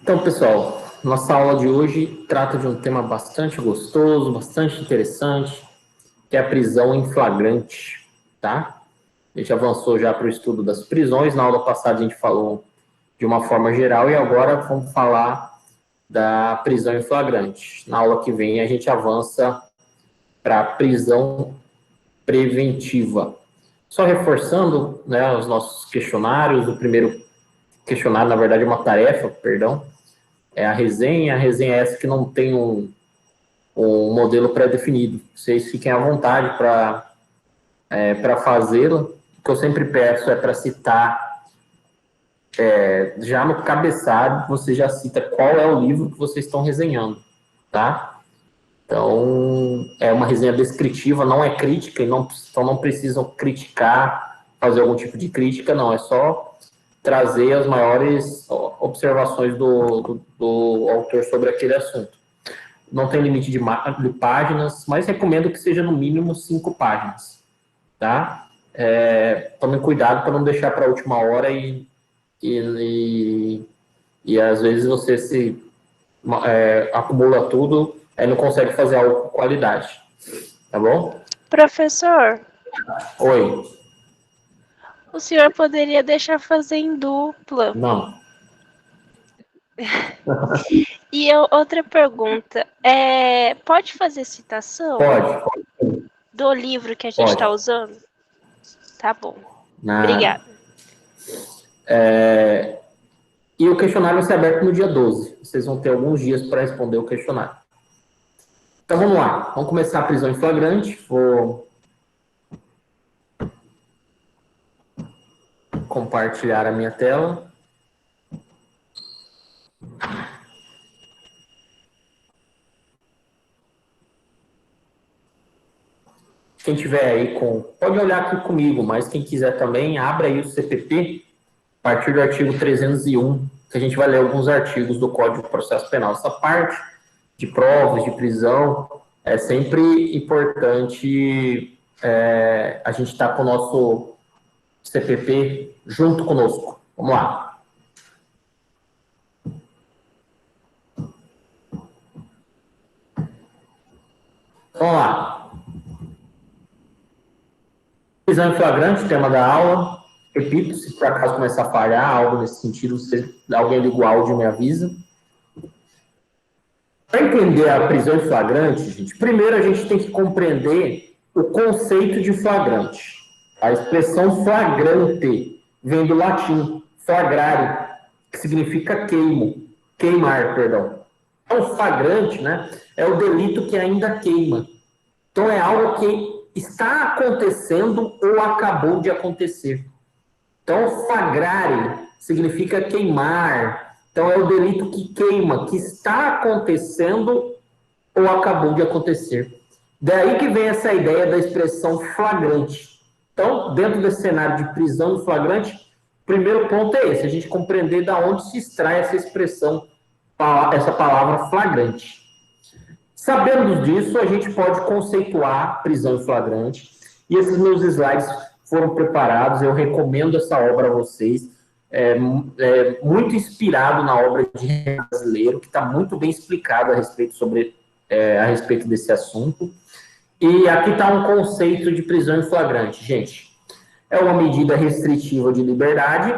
Então, pessoal, nossa aula de hoje trata de um tema bastante gostoso, bastante interessante, que é a prisão em flagrante, tá? A gente avançou já para o estudo das prisões, na aula passada a gente falou de uma forma geral e agora vamos falar da prisão em flagrante. Na aula que vem a gente avança para a prisão preventiva. Só reforçando, né, os nossos questionários, o primeiro questionário, na verdade, é uma tarefa, perdão, é a resenha. A resenha é essa que não tem um modelo pré-definido. Vocês fiquem à vontade para fazê-la. O que eu sempre peço é para citar, já no cabeçalho, você já cita qual é o livro que vocês estão resenhando, tá? Então, é uma resenha descritiva, não é crítica, então não precisam criticar, fazer algum tipo de crítica, não, é só trazer as maiores observações do autor sobre aquele assunto. Não tem limite de páginas, mas recomendo que seja no mínimo 5 páginas, tá? Tomem cuidado para não deixar para a última hora e às vezes você se acumula tudo e não consegue fazer algo com qualidade, tá bom? Professor, Oi. o senhor poderia deixar fazer em dupla. Não. E outra pergunta, pode fazer citação Pode. do livro que a gente Pode. está usando? Tá bom. Nada. Obrigada. E o questionário vai ser aberto no dia 12. Vocês vão ter alguns dias para responder o questionário. Então vamos lá. Vamos começar a prisão em flagrante. Vou compartilhar a minha tela. Quem tiver aí pode olhar aqui comigo, mas quem quiser também, abra aí o CPP, a partir do artigo 301, que a gente vai ler alguns artigos do Código de Processo Penal. Essa parte de provas, de prisão, é sempre importante a gente estar com o nosso CPP junto conosco. Vamos lá. Vamos lá. Prisão em flagrante, tema da aula. Repito, se por acaso começar a falhar algo nesse sentido, alguém liga o áudio e me avisa. Para entender a prisão em flagrante, gente, primeiro a gente tem que compreender o conceito de flagrante. A expressão flagrante vem do latim flagrare, que significa queimar, perdão. Então, flagrante, né, é o delito que ainda queima. Então, é algo que está acontecendo ou acabou de acontecer. Então, flagrare significa queimar. Então, é o delito que queima, que está acontecendo ou acabou de acontecer. Daí que vem essa ideia da expressão flagrante. Então, dentro desse cenário de prisão em flagrante, o primeiro ponto é esse, a gente compreender de onde se extrai essa expressão, essa palavra flagrante. Sabendo disso, a gente pode conceituar prisão em flagrante, e esses meus slides foram preparados, eu recomendo essa obra a vocês, muito inspirado na obra de Renan Brasileiro, que está muito bem explicado a respeito desse assunto. E aqui está um conceito de prisão em flagrante, gente. É uma medida restritiva de liberdade,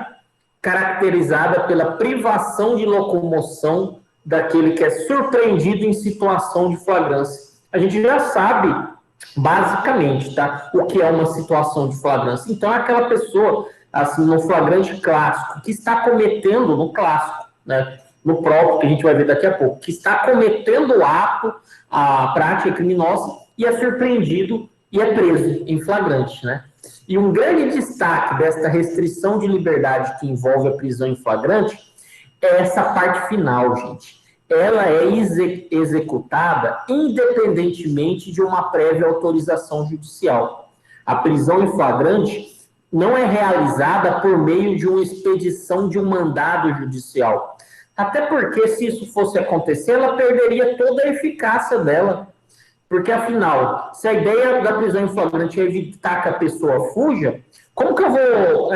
caracterizada pela privação de locomoção daquele que é surpreendido em situação de flagrância. A gente já sabe, basicamente, tá, o que é uma situação de flagrância. Então, é aquela pessoa, assim, no flagrante clássico, que está cometendo, no clássico, né, no próprio, que a gente vai ver daqui a pouco, que está cometendo o ato, a prática criminosa, e é surpreendido e é preso em flagrante, né? E um grande destaque desta restrição de liberdade que envolve a prisão em flagrante é essa parte final, gente. Ela é executada independentemente de uma prévia autorização judicial. A prisão em flagrante não é realizada por meio de uma expedição de um mandado judicial. Até porque, se isso fosse acontecer, ela perderia toda a eficácia dela. Porque, afinal, se a ideia da prisão em flagrante é evitar que a pessoa fuja, como que eu vou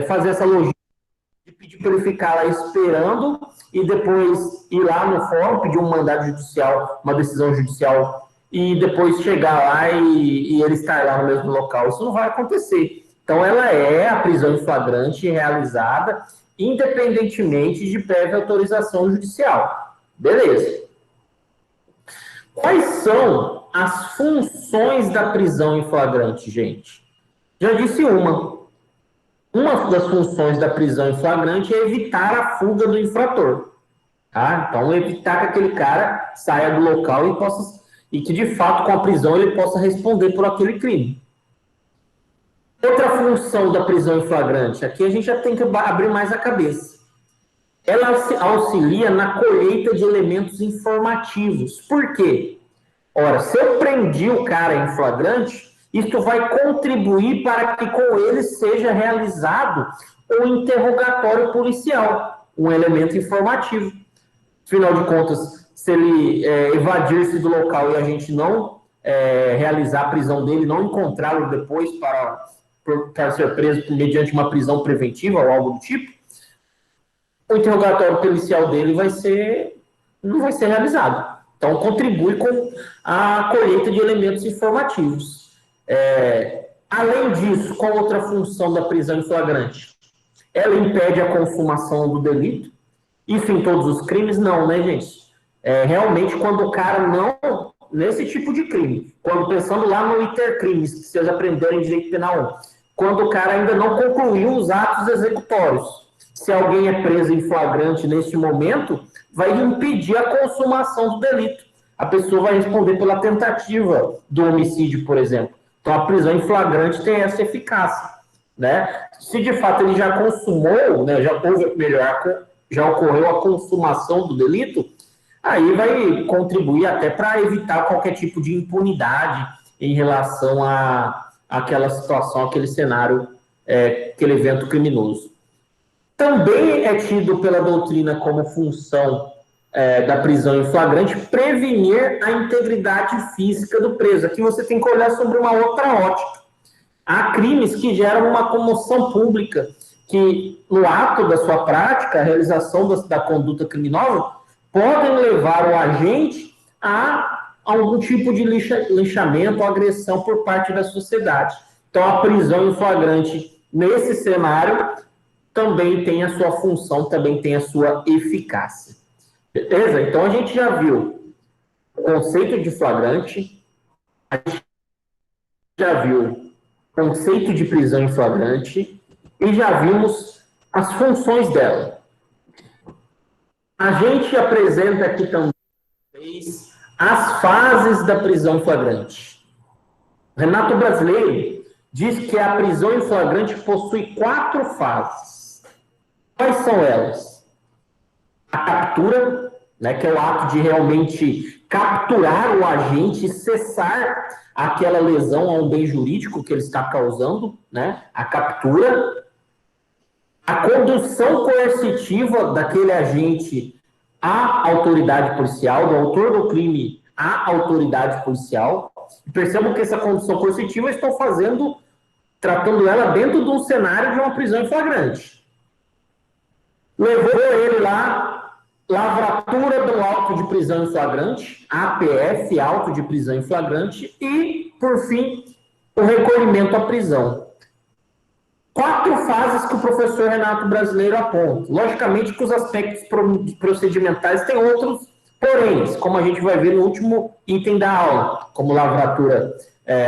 fazer essa logística de pedir para ele ficar lá esperando e depois ir lá no fórum, pedir um mandado judicial, uma decisão judicial, e depois chegar lá e ele estar lá no mesmo local. Isso não vai acontecer. Então, ela é a prisão em flagrante realizada independentemente de prévia autorização judicial. Beleza. Quais são as funções da prisão em flagrante, gente? Já disse uma. Uma das funções da prisão em flagrante é evitar a fuga do infrator. Tá? Então, evitar que aquele cara saia do local e que, de fato, com a prisão, ele possa responder por aquele crime. Outra função da prisão em flagrante, aqui a gente já tem que abrir mais a cabeça. Ela auxilia na colheita de elementos informativos. Por quê? Ora, se eu prendi o cara em flagrante, isto vai contribuir para que com ele seja realizado um interrogatório policial, um elemento informativo. Afinal de contas, se ele evadir-se do local e a gente não realizar a prisão dele, não encontrá-lo depois para ser preso mediante uma prisão preventiva ou algo do tipo, o interrogatório policial dele não vai ser realizado. Então, contribui com a colheita de elementos informativos. Além disso, qual outra função da prisão em flagrante? Ela impede a consumação do delito. Isso em todos os crimes? Não, né, gente? Realmente, quando o cara não... Nesse tipo de crime, quando pensando lá no intercrimes, que vocês aprenderam em direito penal, quando o cara ainda não concluiu os atos executórios. Se alguém é preso em flagrante neste momento, vai impedir a consumação do delito. A pessoa vai responder pela tentativa do homicídio, por exemplo. Então, a prisão em flagrante tem essa eficácia, né? Se de fato ele já consumou, né, já ocorreu a consumação do delito, aí vai contribuir até para evitar qualquer tipo de impunidade em relação àquela situação, aquele cenário, aquele evento criminoso. Também é tido pela doutrina como função da prisão em flagrante prevenir a integridade física do preso. Aqui você tem que olhar sobre uma outra ótica. Há crimes que geram uma comoção pública, que no ato da sua prática, a realização da conduta criminosa, podem levar o agente a algum tipo de linchamento ou agressão por parte da sociedade. Então, a prisão em flagrante, nesse cenário, também tem a sua função, também tem a sua eficácia. Beleza? Então, a gente já viu o conceito de flagrante, a gente já viu o conceito de prisão em flagrante e já vimos as funções dela. A gente apresenta aqui também as fases da prisão em flagrante. Renato Brasileiro diz que a prisão em flagrante possui 4 fases. Quais são elas? A captura, né, que é o ato de realmente capturar o agente e cessar aquela lesão a um bem jurídico que ele está causando, né? A captura. A condução coercitiva daquele agente à autoridade policial, do autor do crime à autoridade policial. Percebam que essa condução coercitiva eu estou tratando ela dentro de um cenário de uma prisão em flagrante. Levou ele lá, lavratura do auto de prisão em flagrante, APF, auto de prisão em flagrante, e, por fim, o recolhimento à prisão. 4 fases que o professor Renato Brasileiro aponta. Logicamente que os aspectos procedimentais têm outros poréns, como a gente vai ver no último item da aula, como lavratura,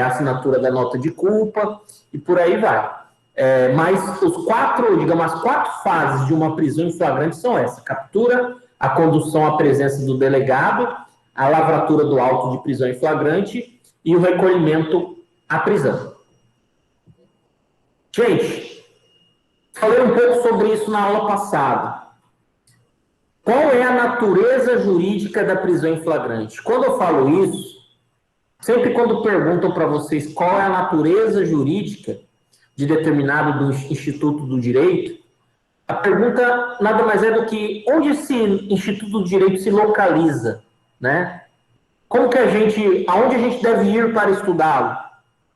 assinatura da nota de culpa, e por aí vai. Mas as 4 fases de uma prisão em flagrante são essas: captura, a condução à presença do delegado, a lavratura do auto de prisão em flagrante e o recolhimento à prisão. Gente, falei um pouco sobre isso na aula passada. Qual é a natureza jurídica da prisão em flagrante? Quando eu falo isso, sempre quando perguntam para vocês qual é a natureza jurídica de determinado do Instituto do Direito, a pergunta nada mais é do que onde esse Instituto do Direito se localiza, né? Aonde a gente deve ir para estudá-lo,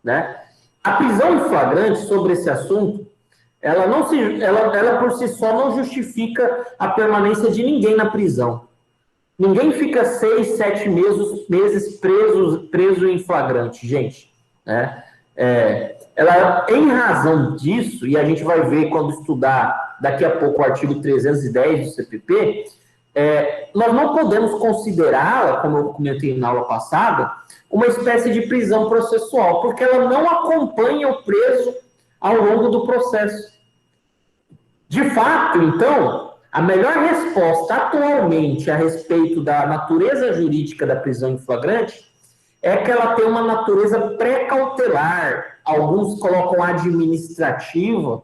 né? A prisão em flagrante, sobre esse assunto, ela por si só não justifica a permanência de ninguém na prisão. Ninguém fica 6, 7 meses preso em flagrante, gente. Né? Ela, em razão disso, e a gente vai ver quando estudar daqui a pouco o artigo 310 do CPP, nós não podemos considerá-la, como eu comentei na aula passada, uma espécie de prisão processual, porque ela não acompanha o preso ao longo do processo. De fato, então, a melhor resposta atualmente a respeito da natureza jurídica da prisão em flagrante é que ela tem uma natureza pré-cautelar, alguns colocam administrativa,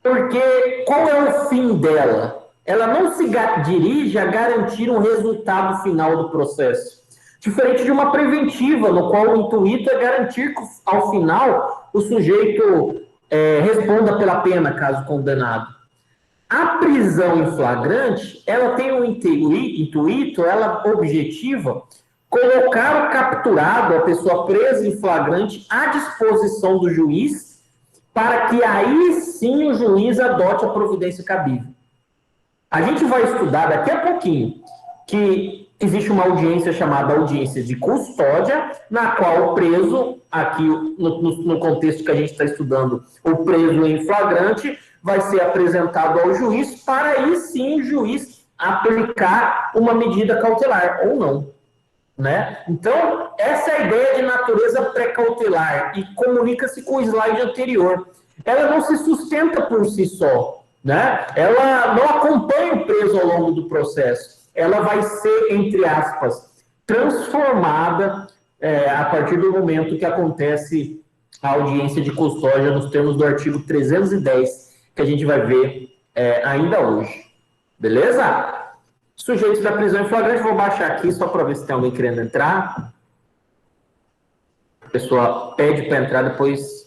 porque qual é o fim dela? Ela não se dirige a garantir um resultado final do processo, diferente de uma preventiva, no qual o intuito é garantir que, ao final, o sujeito responda pela pena, caso condenado. A prisão em flagrante, ela tem um intuito, ela objetiva, colocar o capturado, a pessoa presa em flagrante, à disposição do juiz, para que aí sim o juiz adote a providência cabível. A gente vai estudar daqui a pouquinho que existe uma audiência chamada audiência de custódia, na qual o preso, aqui no contexto que a gente está estudando, o preso em flagrante, vai ser apresentado ao juiz, para aí sim o juiz aplicar uma medida cautelar, ou não. Né? Então, essa é a ideia de natureza pré-cautelar, e comunica-se com o slide anterior. Ela não se sustenta por si só, né? Ela não acompanha o preso ao longo do processo. Ela vai ser, entre aspas, transformada a partir do momento que acontece a audiência de custódia nos termos do artigo 310, que a gente vai ver ainda hoje. Beleza? Sujeitos da prisão em flagrante, vou baixar aqui só para ver se tem alguém querendo entrar. A pessoa pede para entrar depois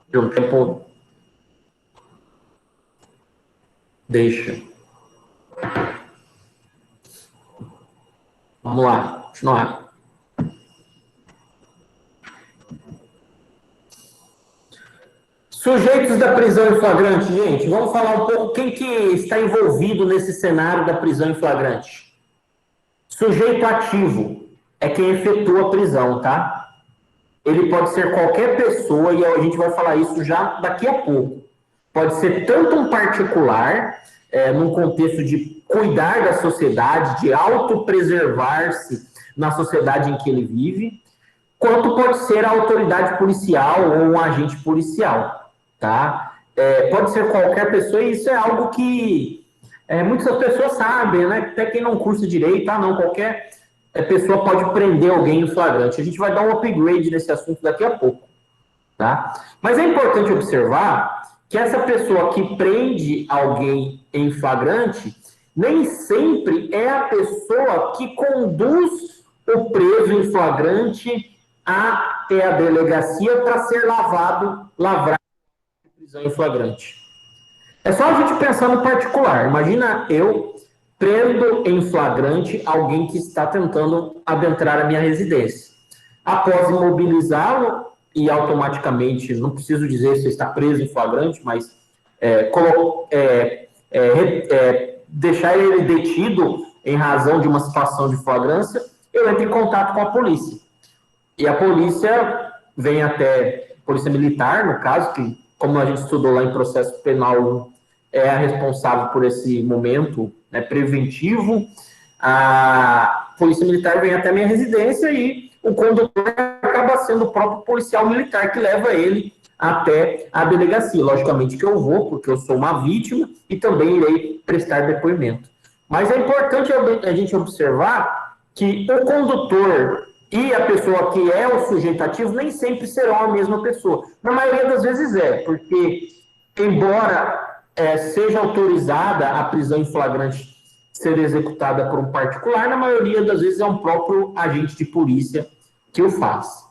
de um tempo. Deixa. Vamos lá, continuar. Sujeitos da prisão em flagrante, gente, vamos falar um pouco quem que está envolvido nesse cenário da prisão em flagrante. Sujeito ativo é quem efetua a prisão, tá? Ele pode ser qualquer pessoa, e a gente vai falar isso já daqui a pouco. Pode ser tanto um particular, num contexto de cuidar da sociedade, de autopreservar-se na sociedade em que ele vive, quanto pode ser a autoridade policial ou um agente policial. Tá? Pode ser qualquer pessoa, e isso é algo que muitas pessoas sabem, né? Até quem não cursa direito, não, qualquer pessoa pode prender alguém em flagrante. A gente vai dar um upgrade nesse assunto daqui a pouco. Tá? Mas é importante observar que essa pessoa que prende alguém em flagrante nem sempre é a pessoa que conduz o preso em flagrante até a delegacia para ser lavrado prisão em flagrante. É só a gente pensar no particular. Imagina eu prendo em flagrante alguém que está tentando adentrar a minha residência. Após imobilizá-lo, e automaticamente, não preciso dizer se está preso em flagrante, mas deixar ele detido em razão de uma situação de flagrância, eu entro em contato com a polícia. E a polícia vem até polícia militar, no caso, que, como a gente estudou lá em processo penal, é a responsável por esse momento preventivo. A polícia militar vem até a minha residência e o condutor acaba sendo o próprio policial militar que leva ele até a delegacia. Logicamente que eu vou, porque eu sou uma vítima e também irei prestar depoimento. Mas é importante a gente observar que o condutor e a pessoa que é o sujeito ativo nem sempre serão a mesma pessoa. Na maioria das vezes porque embora seja autorizada a prisão em flagrante ser executada por um particular, na maioria das vezes é um próprio agente de polícia que o faz.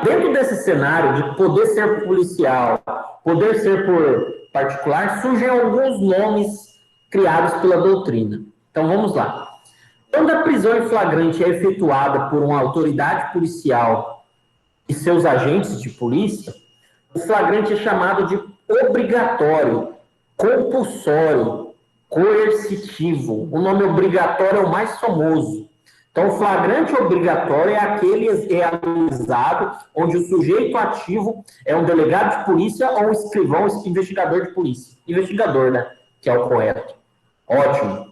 Dentro desse cenário de poder ser policial, poder ser por particular, surgem alguns nomes criados pela doutrina. Então vamos lá. Quando a prisão em flagrante é efetuada por uma autoridade policial e seus agentes de polícia, o flagrante é chamado de obrigatório, compulsório, coercitivo. O nome obrigatório é o mais famoso. Então, o flagrante obrigatório é aquele realizado onde o sujeito ativo é um delegado de polícia ou um escrivão, investigador de polícia. Investigador, né? Que é o correto. Ótimo.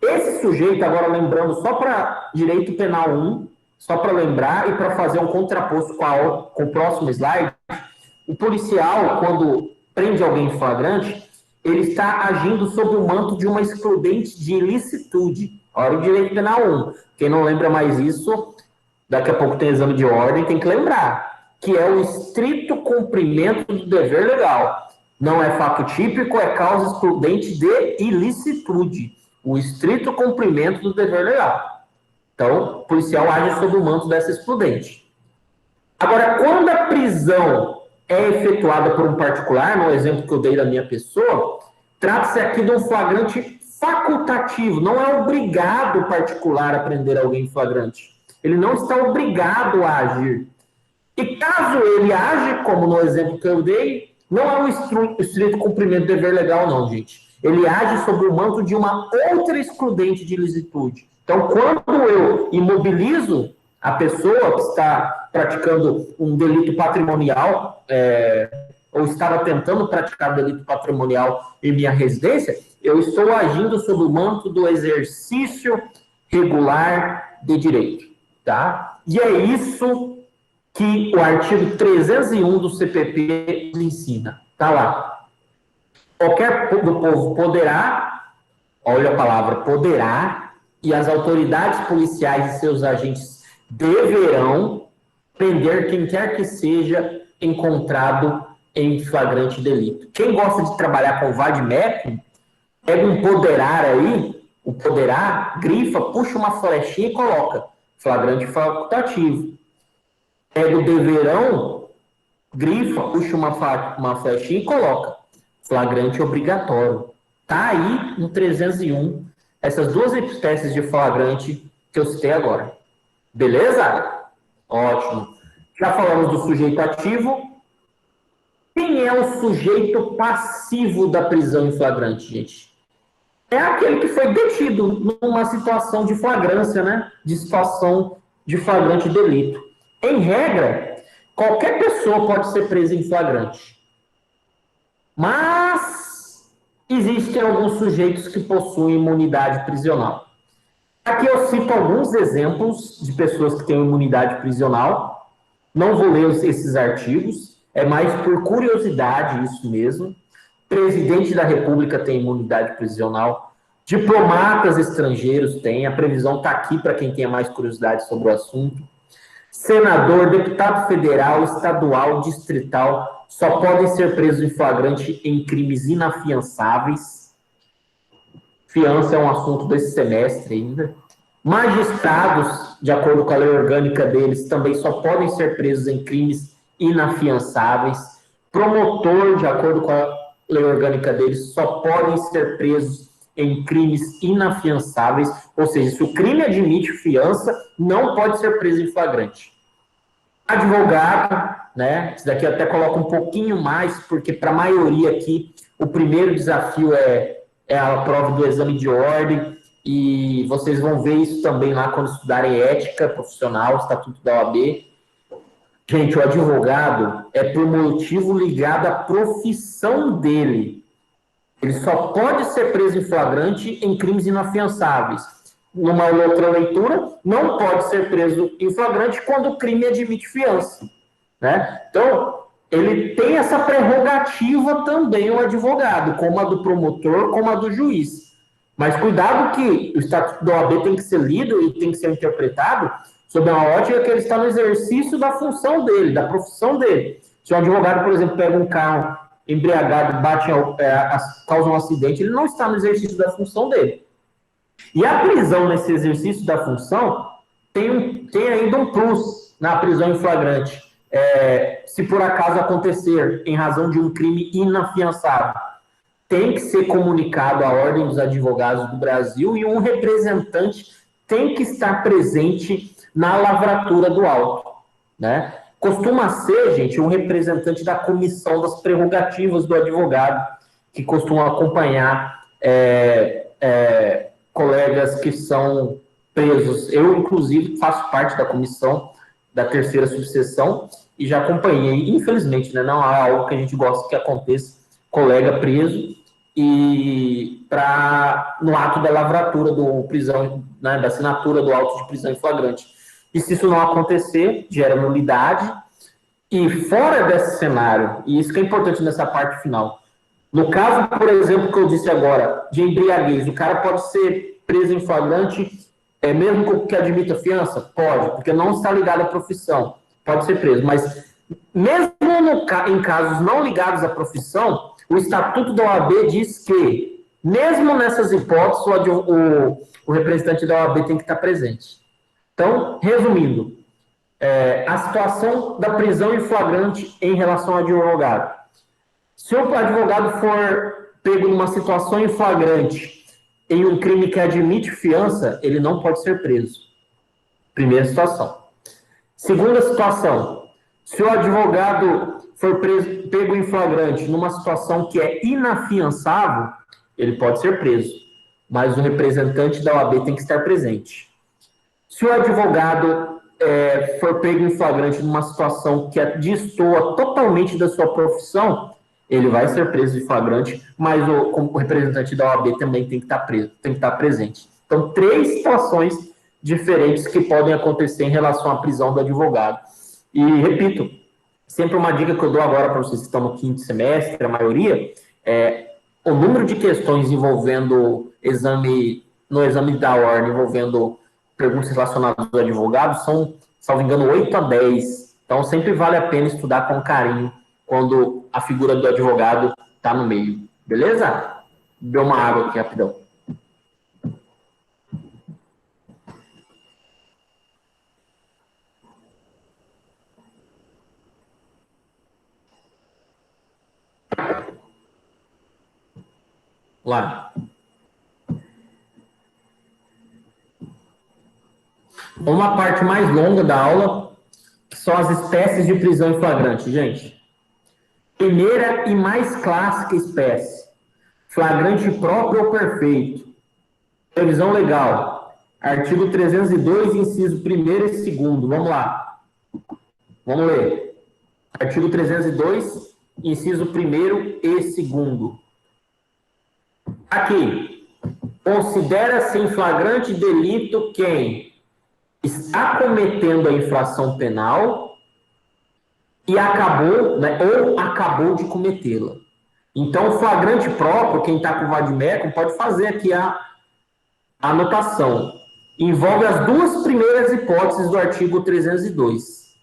Esse sujeito, agora lembrando só para direito penal 1, só para lembrar e para fazer um contraposto com o próximo slide, o policial, quando prende alguém em flagrante, ele está agindo sob o manto de uma excludente de ilicitude. Olha o direito penal 1. Quem não lembra mais isso, daqui a pouco tem exame de ordem, tem que lembrar, que é o estrito cumprimento do dever legal. Não é fato típico, é causa excludente de ilicitude. O estrito cumprimento do dever legal. Então, o policial age sob o manto dessa excludente. Agora, quando a prisão é efetuada por um particular, no exemplo que eu dei da minha pessoa, trata-se aqui de um flagrante facultativo, não é obrigado o particular a prender alguém em flagrante. Ele não está obrigado a agir. E caso ele age, como no exemplo que eu dei, não é um estrito cumprimento do dever legal, não, gente. Ele age sob o manto de uma outra excludente de ilicitude. Então, quando eu imobilizo a pessoa que está praticando um delito patrimonial, ou estava tentando praticar delito patrimonial em minha residência, eu estou agindo sob o manto do exercício regular de direito, tá? E é isso que o artigo 301 do CPP ensina. Tá lá. Qualquer do povo poderá, olha a palavra poderá, e as autoridades policiais e seus agentes deverão prender quem quer que seja encontrado em flagrante delito. Quem gosta de trabalhar com vade-mecum, pega um poderar aí, o poderá, grifa, puxa uma flechinha e coloca. Flagrante facultativo. Pega o deverão, grifa, puxa uma flechinha e coloca. Flagrante obrigatório. Tá aí no 301, essas duas espécies de flagrante que eu citei agora. Beleza? Ótimo. Já falamos do sujeito ativo. Quem é o sujeito passivo da prisão em flagrante, gente? É aquele que foi detido numa situação de flagrância, né? De situação de flagrante delito. Em regra, qualquer pessoa pode ser presa em flagrante. Mas existem alguns sujeitos que possuem imunidade prisional. Aqui eu cito alguns exemplos de pessoas que têm imunidade prisional. Não vou ler esses artigos, é mais por curiosidade isso mesmo. Presidente da República tem imunidade prisional. Diplomatas estrangeiros têm, a previsão está aqui para quem tenha mais curiosidade sobre o assunto. Senador, deputado federal, estadual, distrital, só podem ser presos em flagrante em crimes inafiançáveis. Fiança é um assunto desse semestre ainda. Magistrados, de acordo com a lei orgânica deles, também só podem ser presos em crimes inafiançáveis. Promotor, de acordo com a lei orgânica deles, só podem ser presos em crimes inafiançáveis, ou seja, se o crime admite fiança, não pode ser preso em flagrante. Advogado, né? Isso daqui eu até coloco um pouquinho mais, porque para a maioria aqui, o primeiro desafio é a prova do exame de ordem, e vocês vão ver isso também lá quando estudarem ética profissional, estatuto da OAB. Gente, o advogado é por motivo ligado à profissão dele. Ele só pode ser preso em flagrante em crimes inafiançáveis. Numa outra leitura, não pode ser preso em flagrante quando o crime admite fiança, né? Então, ele tem essa prerrogativa também, o advogado, como a do promotor, como a do juiz. Mas cuidado que o Estatuto da OAB tem que ser lido e tem que ser interpretado sob uma ótica que ele está no exercício da função dele, da profissão dele. Se o advogado, por exemplo, pega um carro embriagado, causa um acidente, ele não está no exercício da função dele. E a prisão nesse exercício da função tem ainda um plus na prisão em flagrante. Se por acaso acontecer em razão de um crime inafiançável, tem que ser comunicado à Ordem dos Advogados do Brasil e um representante tem que estar presente na lavratura do auto, né? costuma ser, gente, um representante da comissão das prerrogativas do advogado, que costuma acompanhar colegas que são presos. Eu, inclusive, faço parte da comissão da terceira subseção e já acompanhei, infelizmente, né, não é algo que a gente gosta que aconteça, colega preso e no ato da lavratura do prisão, né, da assinatura do auto de prisão em flagrante. E se isso não acontecer, gera nulidade. E fora desse cenário, e isso que é importante nessa parte final, no caso, por exemplo, que eu disse agora, de embriaguez, o cara pode ser preso em flagrante, mesmo que admita fiança? Pode, porque não está ligado à profissão, pode ser preso. Mas mesmo em casos não ligados à profissão, o Estatuto da OAB diz que, mesmo nessas hipóteses, o representante da OAB tem que estar presente. Então, resumindo, a situação da prisão em flagrante em relação ao advogado. Se o advogado for pego numa situação em flagrante em um crime que admite fiança, ele não pode ser preso. Primeira situação. Segunda situação, se o advogado for pego em flagrante numa situação que é inafiançável, ele pode ser preso, mas o representante da OAB tem que estar presente. Se o advogado for pego em flagrante numa situação que destoa totalmente da sua profissão, ele vai ser preso em flagrante, mas o representante da OAB também tem que estar preso, tem que estar presente. Então, 3 situações diferentes que podem acontecer em relação à prisão do advogado. E, repito, sempre uma dica que eu dou agora para vocês que estão no 5º semestre, a maioria, o número de questões envolvendo no exame da ordem, envolvendo perguntas relacionadas ao advogado, são, salvo engano, 8 a 10. Então, sempre vale a pena estudar com carinho quando a figura do advogado está no meio. Beleza? Deu uma água aqui, rapidão. Lá. Uma parte mais longa da aula, que são as espécies de prisão em flagrante, gente. Primeira e mais clássica espécie, flagrante próprio ou perfeito. Previsão legal, artigo 302, inciso 1º e 2º. Vamos lá. Vamos ler. Artigo 302, inciso 1º e 2º. Aqui, considera-se em flagrante delito quem está cometendo a infração penal e acabou, né, ou acabou de cometê-la. Então, flagrante próprio, quem está com o vade-mecum, pode fazer aqui a anotação. Envolve as 2 primeiras hipóteses do artigo 302.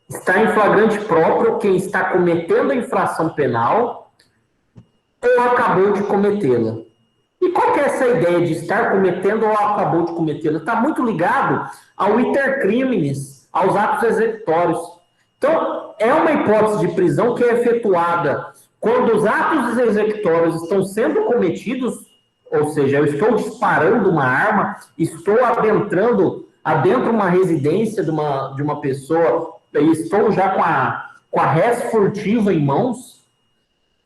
Está em flagrante próprio quem está cometendo a infração penal ou acabou de cometê-la. E qual que é essa ideia de estar cometendo ou acabou de cometê-la? Está muito ligado ao iter criminis, aos atos executórios. Então, é uma hipótese de prisão que é efetuada quando os atos executórios estão sendo cometidos, ou seja, eu estou disparando uma arma, estou adentro uma residência de uma pessoa, e estou já com a res furtiva em mãos,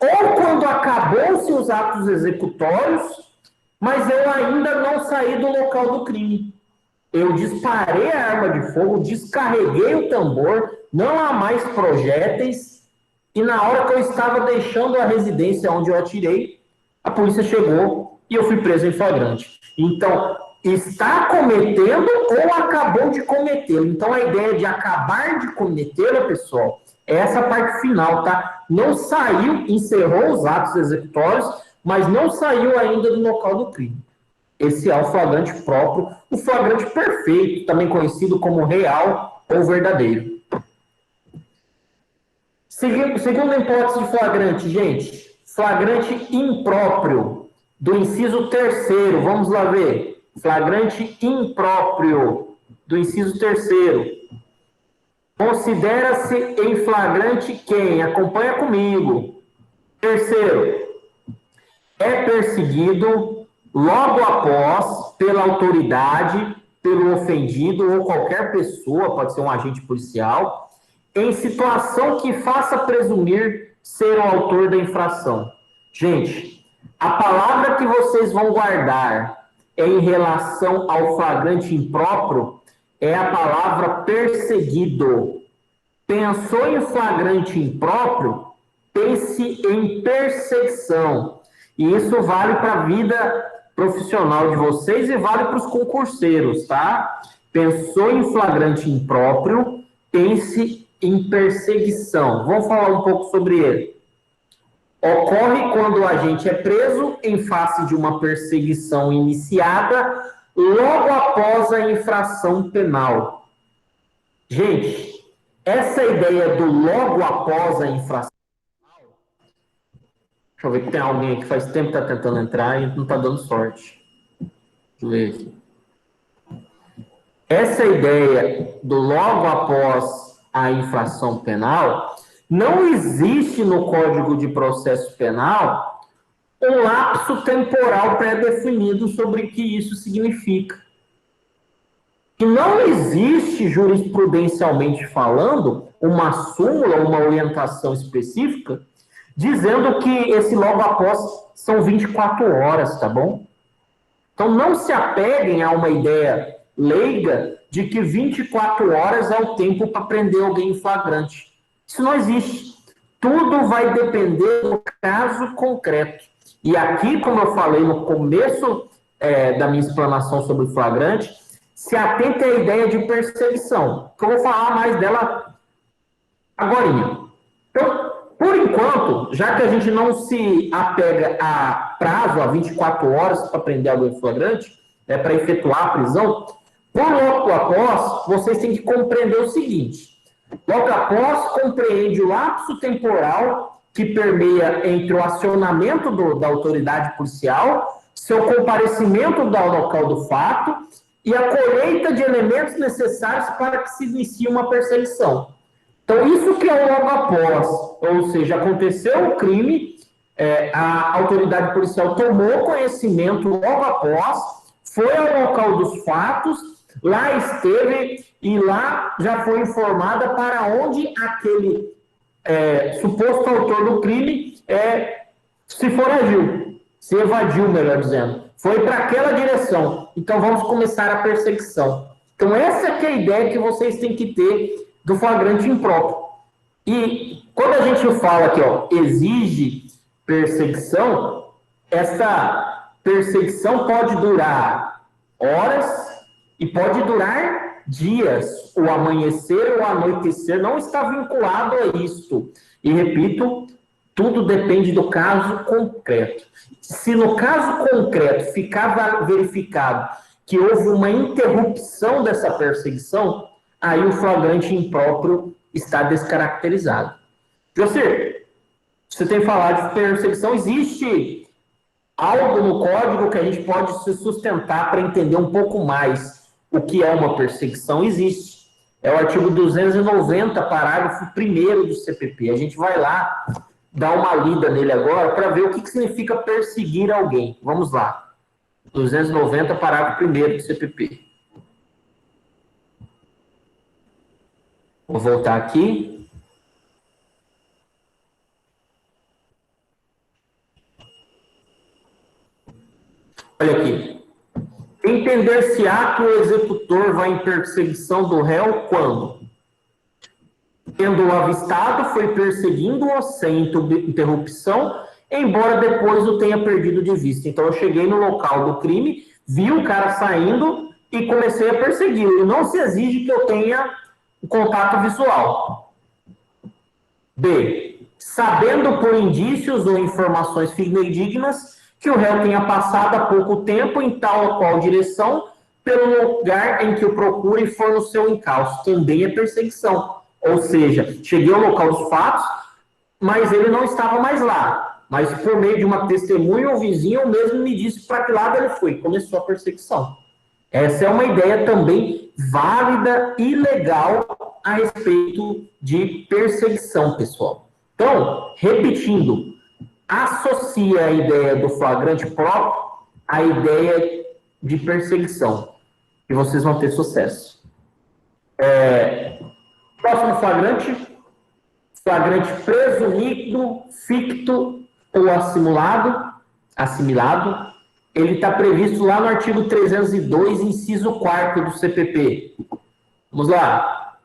ou quando acabou-se os atos executórios, mas eu ainda não saí do local do crime. Eu disparei a arma de fogo, descarreguei o tambor, não há mais projéteis, e na hora que eu estava deixando a residência onde eu atirei, a polícia chegou e eu fui preso em flagrante. Então, está cometendo ou acabou de cometê-lo. Então, a ideia de acabar de cometê-lo, pessoal, é essa parte final, tá? Não saiu, encerrou os atos executórios, mas não saiu ainda do local do crime. Esse é o flagrante próprio, o flagrante perfeito, também conhecido como real ou verdadeiro. Segunda hipótese de flagrante, gente, flagrante impróprio, do inciso 3º, vamos lá ver. Flagrante impróprio, do inciso 3º. Considera-se em flagrante quem? Acompanha comigo. 3º, é perseguido logo após pela autoridade, pelo ofendido ou qualquer pessoa, pode ser um agente policial, em situação que faça presumir ser o autor da infração. Gente, a palavra que vocês vão guardar em relação ao flagrante impróprio é a palavra perseguido. Pensou em flagrante impróprio? Pense em perseguição. E isso vale para a vida profissional de vocês e vale para os concurseiros, tá? Pensou em flagrante impróprio, pense em perseguição. Vamos falar um pouco sobre ele. Ocorre quando o agente é preso em face de uma perseguição iniciada logo após a infração penal. Gente, essa ideia do logo após a infração... Deixa eu ver que tem alguém que faz tempo que está tentando entrar e não está dando sorte. Deixa eu ver aqui. Essa ideia do logo após a infração penal, não existe no Código de Processo Penal um lapso temporal pré-definido sobre o que isso significa. E não existe, jurisprudencialmente falando, uma súmula, uma orientação específica, dizendo que esse logo após são 24 horas, tá bom? Então não se apeguem a uma ideia leiga de que 24 horas é o tempo para prender alguém em flagrante. Isso não existe. Tudo vai depender do caso concreto. E aqui, como eu falei no começo da minha explanação sobre o flagrante, se atente à ideia de perseguição, que eu vou falar mais dela agorinha. Então, por enquanto, já que a gente não se apega a prazo, a 24 horas para prender alguém em flagrante, para efetuar a prisão, por logo após, vocês têm que compreender o seguinte: logo após compreende o lapso temporal que permeia entre o acionamento da autoridade policial, seu comparecimento ao local do fato e a colheita de elementos necessários para que se inicie uma perseguição. Então, isso que é o logo após, ou seja, aconteceu o crime, a autoridade policial tomou conhecimento logo após, foi ao local dos fatos, lá esteve e lá já foi informada para onde aquele suposto autor do crime se foragiu, se evadiu, melhor dizendo. Foi para aquela direção. Então, vamos começar a perseguição. Então, essa que é a ideia que vocês têm que ter do flagrante impróprio. E quando a gente fala que exige perseguição, essa perseguição pode durar horas e pode durar dias. O amanhecer ou o anoitecer não está vinculado a isto. E repito, tudo depende do caso concreto. Se no caso concreto ficar verificado que houve uma interrupção dessa perseguição, aí o flagrante impróprio está descaracterizado. José, você tem falado de perseguição, existe algo no código que a gente pode se sustentar para entender um pouco mais o que é uma perseguição? Existe. É o artigo 290, parágrafo 1º do CPP. A gente vai lá dar uma lida nele agora para ver o que significa perseguir alguém. Vamos lá. 290, parágrafo 1º do CPP. Vou voltar aqui. Olha aqui. Entender-se-á que o executor vai em perseguição do réu quando, tendo-o avistado, foi perseguindo-o sem interrupção, embora depois o tenha perdido de vista. Então, eu cheguei no local do crime, vi o cara saindo e comecei a persegui-lo. E não se exige que eu tenha o contato visual. B. Sabendo por indícios ou informações fidedignas que o réu tenha passado há pouco tempo em tal ou qual direção pelo lugar em que o procura e for no seu encalço. Também é perseguição. Ou seja, cheguei ao local dos fatos, mas ele não estava mais lá. Mas por meio de uma testemunha ou vizinho, mesmo me disse para que lado ele foi. Começou a perseguição. Essa é uma ideia também válida e legal a respeito de perseguição, pessoal. Então, repetindo, associa a ideia do flagrante próprio à ideia de perseguição, e vocês vão ter sucesso. Próximo flagrante. Flagrante presumido, ficto ou assimilado. Ele está previsto lá no artigo 302, inciso 4º do CPP. Vamos lá.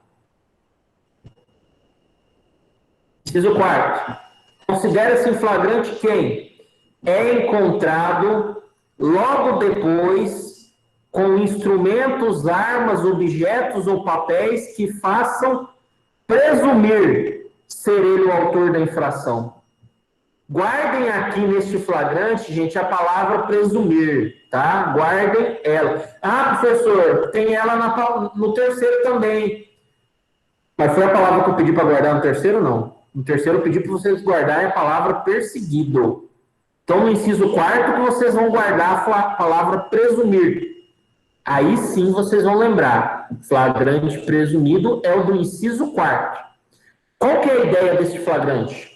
Inciso 4º. Considera-se em flagrante quem é encontrado logo depois com instrumentos, armas, objetos ou papéis que façam presumir ser ele o autor da infração. Guardem aqui neste flagrante, gente, a palavra presumir, tá? Guardem ela. Ah, professor, tem ela no terceiro também. Mas foi a palavra que eu pedi para guardar no terceiro, não. No terceiro eu pedi para vocês guardarem a palavra perseguido. Então, no inciso 4º, vocês vão guardar a palavra presumir. Aí sim vocês vão lembrar. Flagrante presumido é o do inciso 4º. Qual que é a ideia desse flagrante?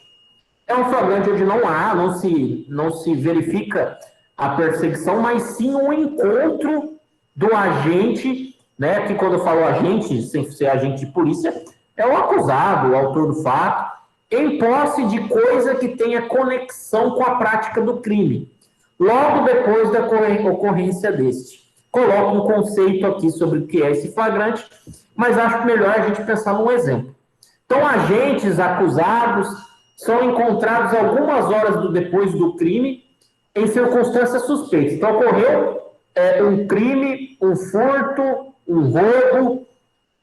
É um flagrante onde não se verifica a perseguição, mas sim um encontro do agente, né? Que quando eu falo agente, sem ser agente de polícia, é o acusado, o autor do fato, em posse de coisa que tenha conexão com a prática do crime. Logo depois da ocorrência deste. Coloco um conceito aqui sobre o que é esse flagrante, mas acho melhor a gente pensar num exemplo. Então, agentes acusados são encontrados algumas horas depois do crime em circunstâncias suspeitas. Então, ocorreu um crime, um furto, um roubo,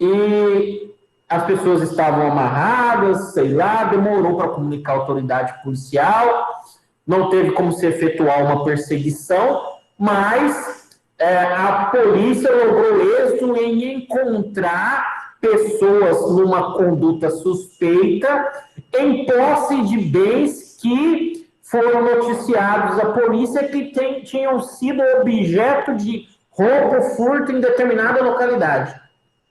e as pessoas estavam amarradas, sei lá, demorou para comunicar a autoridade policial, não teve como se efetuar uma perseguição, mas a polícia logrou êxito em encontrar pessoas numa conduta suspeita em posse de bens que foram noticiados à polícia que tinham sido objeto de roubo, furto em determinada localidade.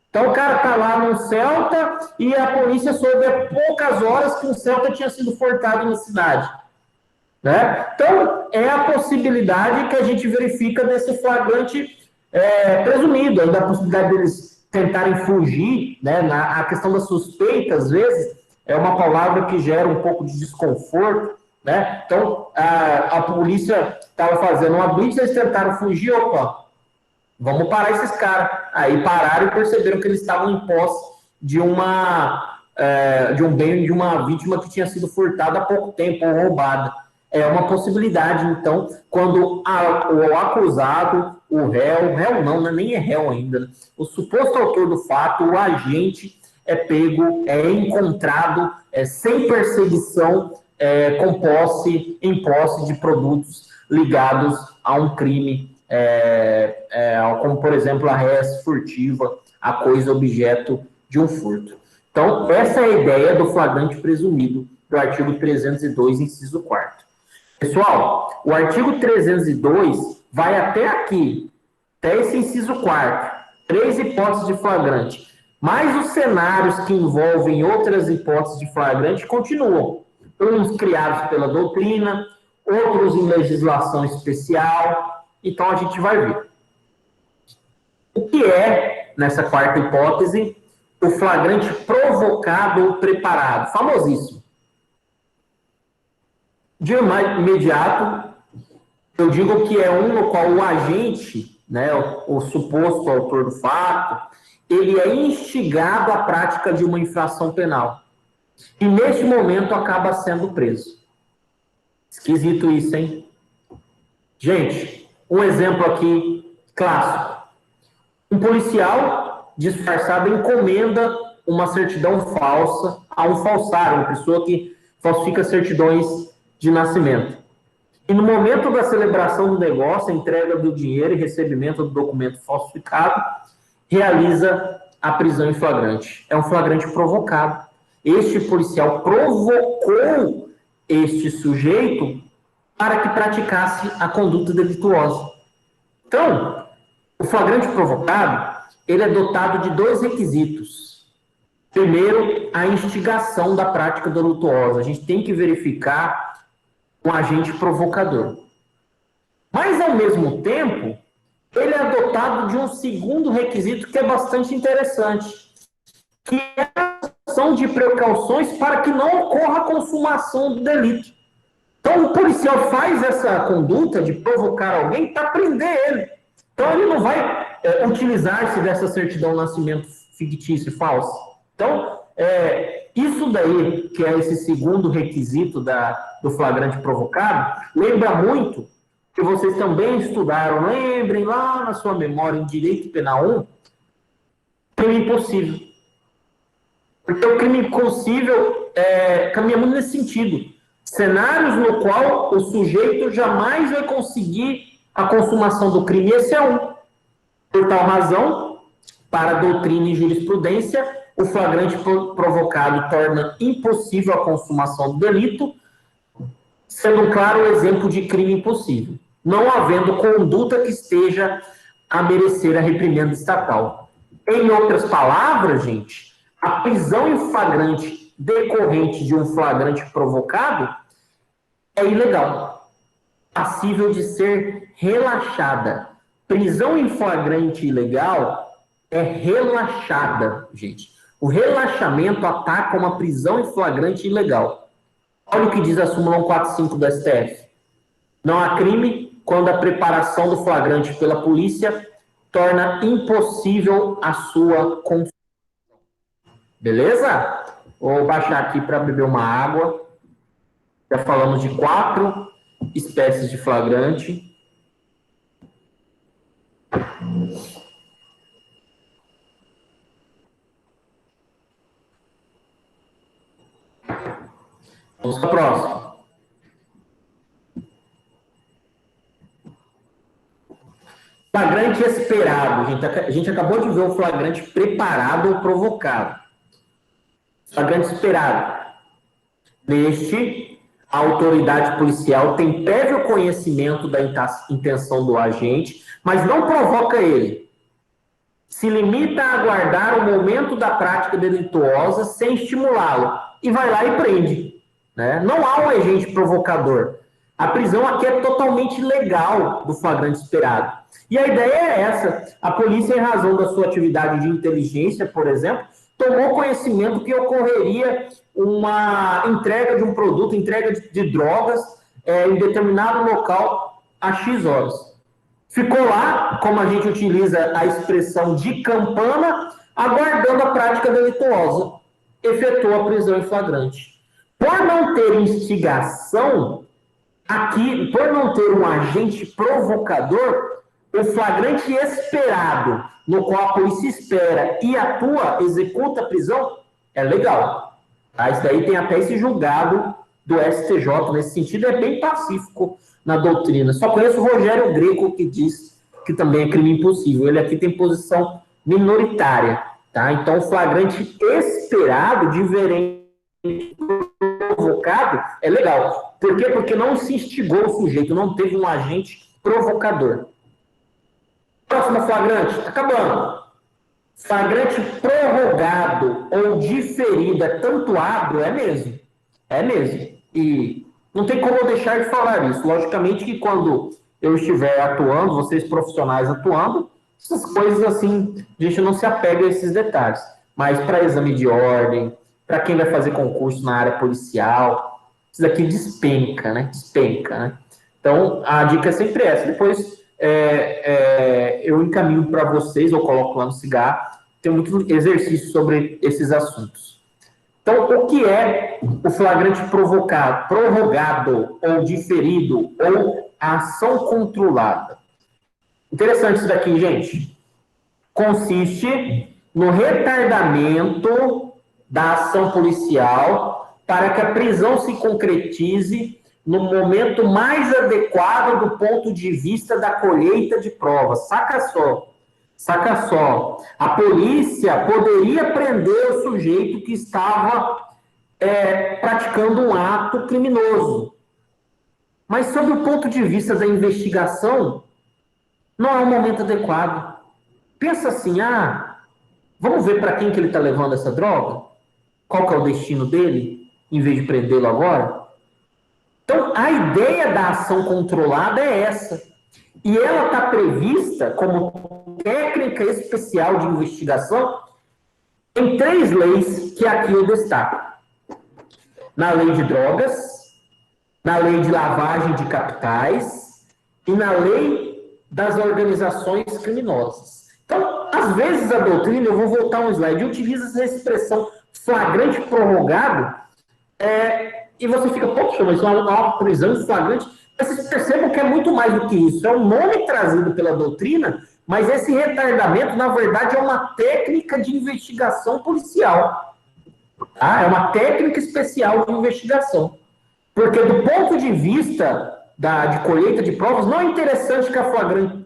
Então o cara está lá num Celta e a polícia soube há poucas horas que um Celta tinha sido furtado na cidade. Né? Então, é a possibilidade que a gente verifica desse flagrante presumido, ainda a possibilidade deles tentarem fugir, né? A questão da suspeita, às vezes, é uma palavra que gera um pouco de desconforto, né? Então, a polícia estava fazendo uma blitz, eles tentaram fugir, opa, vamos parar esses caras. Aí pararam e perceberam que eles estavam em posse de um bem de uma vítima que tinha sido furtada há pouco tempo ou roubada. É uma possibilidade, então, quando o acusado, o réu não, nem é réu ainda, né? O suposto autor do fato, o agente, é pego, é encontrado sem perseguição, em posse de produtos ligados a um crime, como, por exemplo, a res furtiva, a coisa objeto de um furto. Então, essa é a ideia do flagrante presumido do artigo 302, inciso 4º. Pessoal, o artigo 302 vai até aqui, até esse inciso 4º, 3 hipóteses de flagrante, mas os cenários que envolvem outras hipóteses de flagrante continuam, uns criados pela doutrina, outros em legislação especial, então a gente vai ver. O que é, nessa quarta hipótese, o flagrante provocado ou preparado? Famosíssimo. De imediato, eu digo que é um no qual o agente, né, o suposto autor do fato, ele é instigado à prática de uma infração penal. E, neste momento, acaba sendo preso. Esquisito isso, hein? Gente, um exemplo aqui clássico. Um policial disfarçado encomenda uma certidão falsa a um falsário, uma pessoa que falsifica certidões de nascimento. E no momento da celebração do negócio, a entrega do dinheiro e recebimento do documento falsificado, realiza a prisão em flagrante. É um flagrante provocado. Este policial provocou este sujeito para que praticasse a conduta delituosa. Então, o flagrante provocado, ele é dotado de 2 requisitos. Primeiro, a instigação da prática delituosa. A gente tem que verificar um agente provocador. Mas, ao mesmo tempo, ele é dotado de um segundo requisito que é bastante interessante, que é a adoção de precauções para que não ocorra a consumação do delito. Então, o policial faz essa conduta de provocar alguém para prender ele. Então, ele não vai utilizar-se dessa certidão de nascimento fictícia e falsa. Então, isso daí, que é esse segundo requisito do flagrante provocado, lembra muito que vocês também estudaram, lembrem lá na sua memória em Direito Penal 1, crime impossível. Porque o crime impossível caminha muito nesse sentido. Cenários no qual o sujeito jamais vai conseguir a consumação do crime. Esse é um. Por tal razão, para a doutrina e jurisprudência, o flagrante provocado torna impossível a consumação do delito, sendo um claro exemplo de crime impossível, não havendo conduta que esteja a merecer a reprimenda estatal. Em outras palavras, gente, a prisão em flagrante decorrente de um flagrante provocado é ilegal, passível de ser relaxada. Prisão em flagrante ilegal é relaxada, gente. O relaxamento ataca uma prisão em flagrante ilegal. Olha o que diz a súmula 145 do STF. Não há crime quando a preparação do flagrante pela polícia torna impossível a sua consumação. Beleza? Vou baixar aqui para beber uma água. Já falamos de 4 espécies de flagrante. Vamos para a próxima. Flagrante esperado. A gente acabou de ver o flagrante preparado ou provocado. Flagrante esperado. Neste, a autoridade policial tem prévio conhecimento da intenção do agente, mas não provoca ele. Se limita a aguardar o momento da prática delituosa sem estimulá-lo. E vai lá e prende. Né? Não há um agente provocador. A prisão aqui é totalmente legal do flagrante esperado. E a ideia é essa. A polícia, em razão da sua atividade de inteligência, por exemplo, tomou conhecimento que ocorreria uma entrega de um produto, entrega de drogas em determinado local a X horas. Ficou lá, como a gente utiliza a expressão de campana, aguardando a prática delituosa. Efetuou a prisão em flagrante. Por não ter instigação, aqui, por não ter um agente provocador, o flagrante esperado, no qual a polícia espera e atua, executa a prisão, é legal. Tá? Isso daí tem até esse julgado do STJ, nesse sentido, é bem pacífico na doutrina. Só conheço o Rogério Greco, que diz que também é crime impossível. Ele aqui tem posição minoritária. Tá? Então, o flagrante esperado, diferente provocado, é legal. Por quê? Porque não se instigou o sujeito, não teve um agente provocador. Próximo flagrante, acabando. Flagrante prorrogado ou diferido, é tantoado, é mesmo. É mesmo. E não tem como eu deixar de falar isso. Logicamente que quando eu estiver atuando, vocês profissionais atuando, essas coisas assim, a gente não se apega a esses detalhes. Mas para exame de ordem, para quem vai fazer concurso na área policial, isso daqui despenca, né? Despenca, né? Então, a dica é sempre essa. Depois, eu encaminho para vocês, eu coloco lá no cigarro, tem muito exercício sobre esses assuntos. Então, o que é o flagrante provocado, prorrogado, ou diferido, ou ação controlada? Interessante isso daqui, gente. Consiste no retardamento da ação policial para que a prisão se concretize no momento mais adequado do ponto de vista da colheita de provas. Saca só. Saca só. A polícia poderia prender o sujeito que estava praticando um ato criminoso. Mas, sob o ponto de vista da investigação, não é um momento adequado. Pensa assim, vamos ver para quem que ele está levando essa droga? Qual que é o destino dele, em vez de prendê-lo agora? Então, a ideia da ação controlada é essa. E ela está prevista como técnica especial de investigação Tem 3 leis que aqui eu destaco. Na lei de drogas, na lei de lavagem de capitais e na lei das organizações criminosas. Então, às vezes a doutrina, eu vou voltar um slide, utiliza essa expressão flagrante prorrogado, e você fica, poxa, mas isso é uma prisão em flagrante. Mas vocês percebam que é muito mais do que isso. É um nome trazido pela doutrina, mas esse retardamento, na verdade, é uma técnica de investigação policial. Tá? É uma técnica especial de investigação. Porque, do ponto de vista de colheita de provas, não é interessante que a flagrante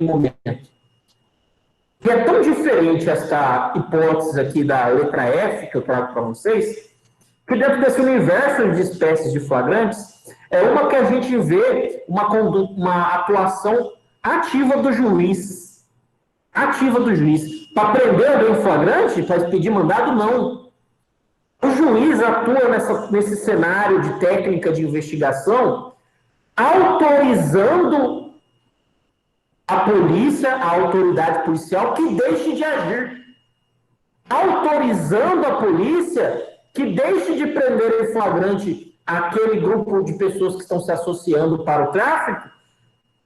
momento. E é tão diferente esta hipótese aqui da letra F, que eu trago para vocês, que dentro desse universo de espécies de flagrantes, é uma que a gente vê uma atuação ativa do juiz. Ativa do juiz. Para prender alguém em flagrante, para pedir mandado, não. O juiz atua nesse cenário de técnica de investigação, autorizando a polícia, a autoridade policial, que deixe de agir. Autorizando a polícia que deixe de prender em flagrante aquele grupo de pessoas que estão se associando para o tráfico,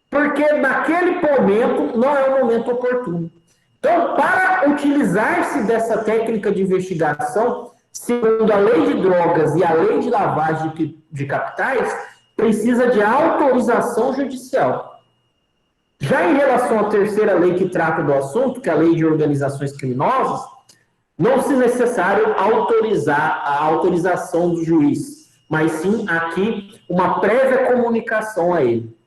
porque naquele momento não é o momento oportuno. Então, para utilizar-se dessa técnica de investigação, segundo a lei de drogas e a lei de lavagem de capitais, precisa de autorização judicial. Já em relação à terceira lei que trata do assunto, que é a lei de organizações criminosas, não se necessário autorizar a autorização do juiz, mas sim aqui uma prévia comunicação a ele.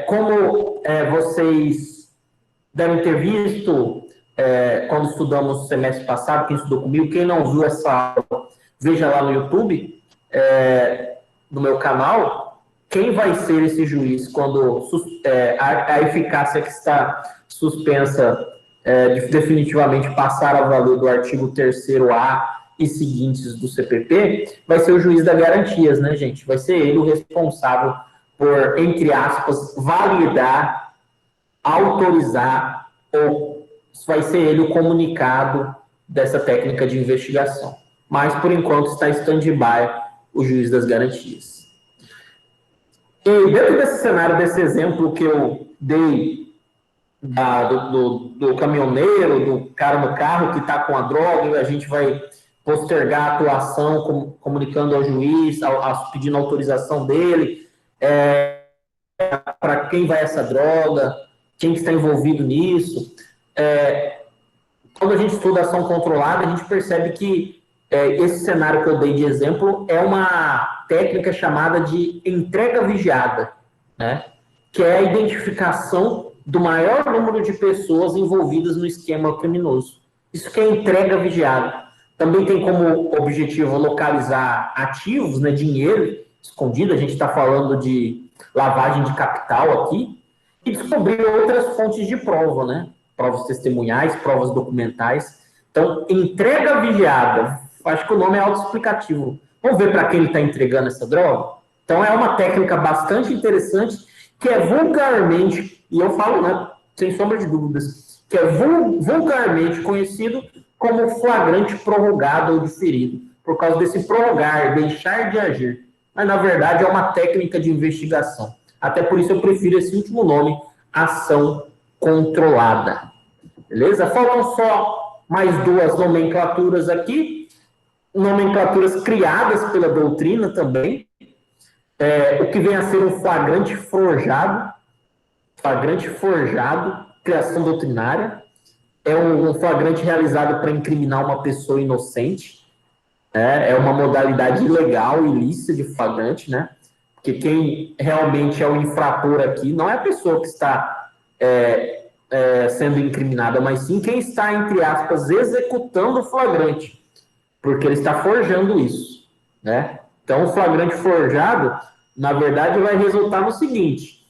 Como vocês devem ter visto, quando estudamos no semestre passado, quem estudou comigo, quem não viu essa aula, veja lá no YouTube, no meu canal, quem vai ser esse juiz quando a eficácia que está suspensa definitivamente passar a valer do artigo 3º-A e seguintes do CPP, vai ser o juiz das garantias, né, gente? Vai ser ele o responsável por, entre aspas, validar, autorizar, ou vai ser ele o comunicado dessa técnica de investigação. Mas, por enquanto, está em stand-by o juiz das garantias. E dentro desse cenário, desse exemplo que eu dei, do caminhoneiro, do cara no carro que está com a droga, e a gente vai postergar a atuação comunicando ao juiz, pedindo autorização dele, para quem vai essa droga, quem está envolvido nisso. Quando a gente estuda ação controlada, a gente percebe que esse cenário que eu dei de exemplo é uma técnica chamada de entrega vigiada, né? Que é a identificação do maior número de pessoas envolvidas no esquema criminoso. Isso que é entrega vigiada. Também tem como objetivo localizar ativos, né, dinheiro escondido, a gente está falando de lavagem de capital aqui, e descobrir outras fontes de prova, né? Provas testemunhais, provas documentais. Então, entrega vigiada, acho que o nome é autoexplicativo. Vamos ver para quem ele está entregando essa droga? Então, é uma técnica bastante interessante, que é vulgarmente, e eu falo, né, sem sombra de dúvidas, que é vulgarmente conhecido como flagrante prorrogado ou diferido, por causa desse prorrogar, deixar de agir. Mas, na verdade, é uma técnica de investigação. Até por isso eu prefiro esse último nome, ação controlada. Beleza? Faltam só mais 2 nomenclaturas aqui, nomenclaturas criadas pela doutrina também, o que vem a ser um flagrante forjado, criação doutrinária, é um flagrante realizado para incriminar uma pessoa inocente, é uma modalidade ilegal, ilícita de flagrante, né? Porque quem realmente é o infrator aqui não é a pessoa que está sendo incriminada, mas sim quem está, entre aspas, executando o flagrante, porque ele está forjando isso, né? Então, o flagrante forjado, na verdade, vai resultar no seguinte: